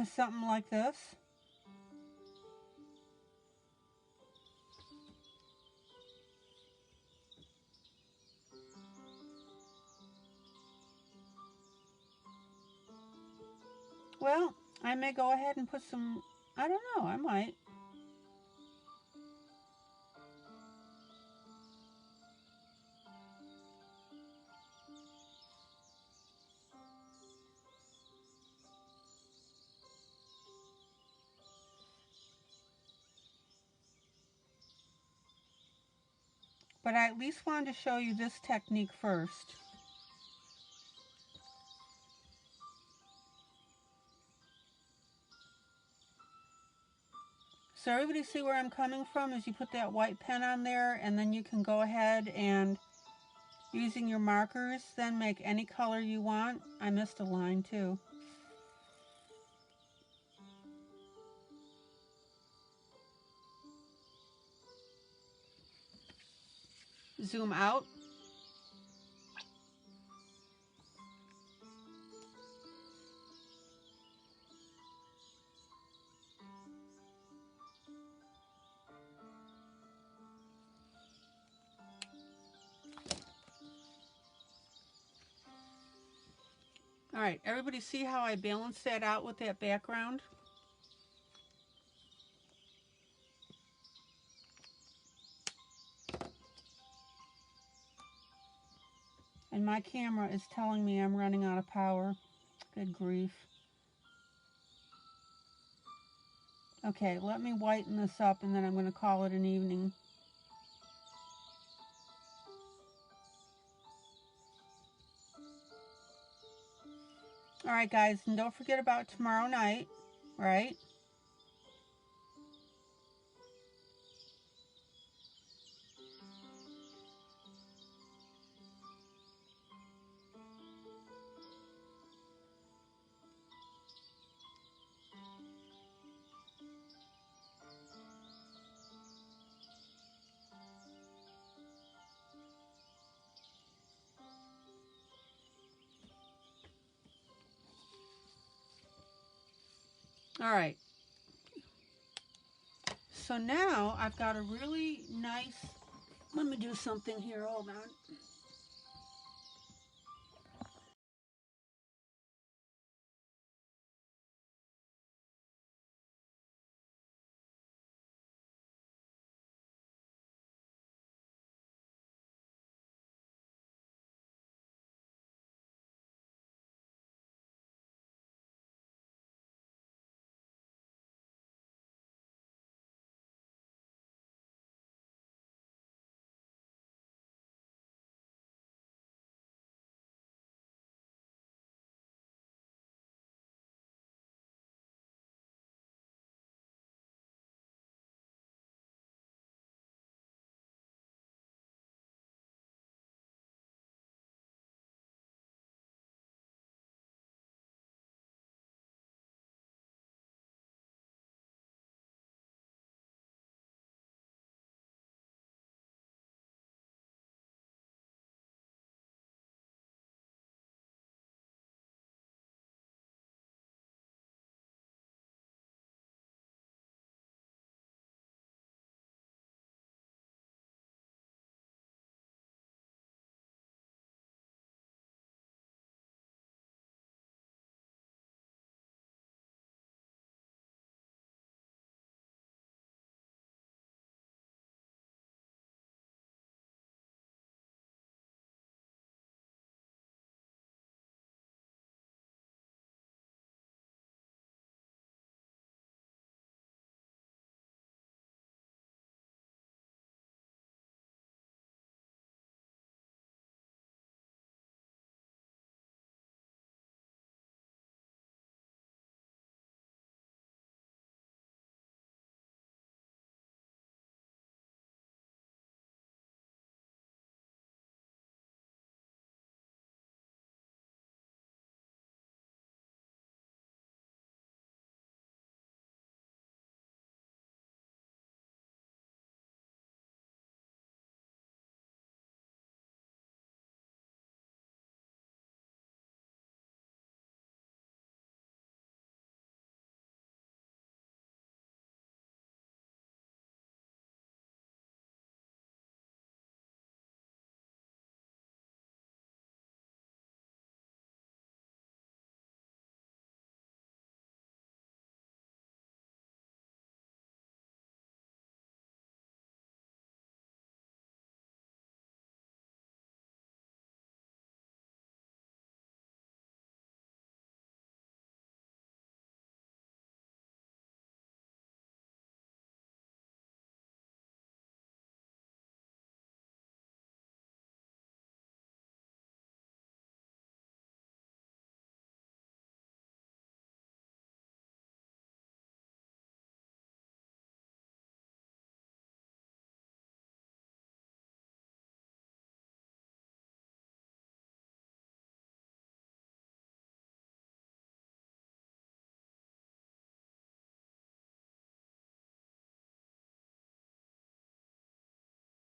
something like this. Well, I may go ahead and put some, I don't know, I might. But I at least wanted to show you this technique first. So everybody see where I'm coming from as you put that white pen on there, and then you can go ahead and, using your markers, then make any color you want. I missed a line too. Zoom out. All right, everybody see how I balanced that out with that background? And my camera is telling me I'm running out of power. Good grief. Okay, let me whiten this up and then I'm going to call it an evening. All right, guys, and don't forget about tomorrow night, right? All right. So now I've got a really nice, let me do something here, hold on.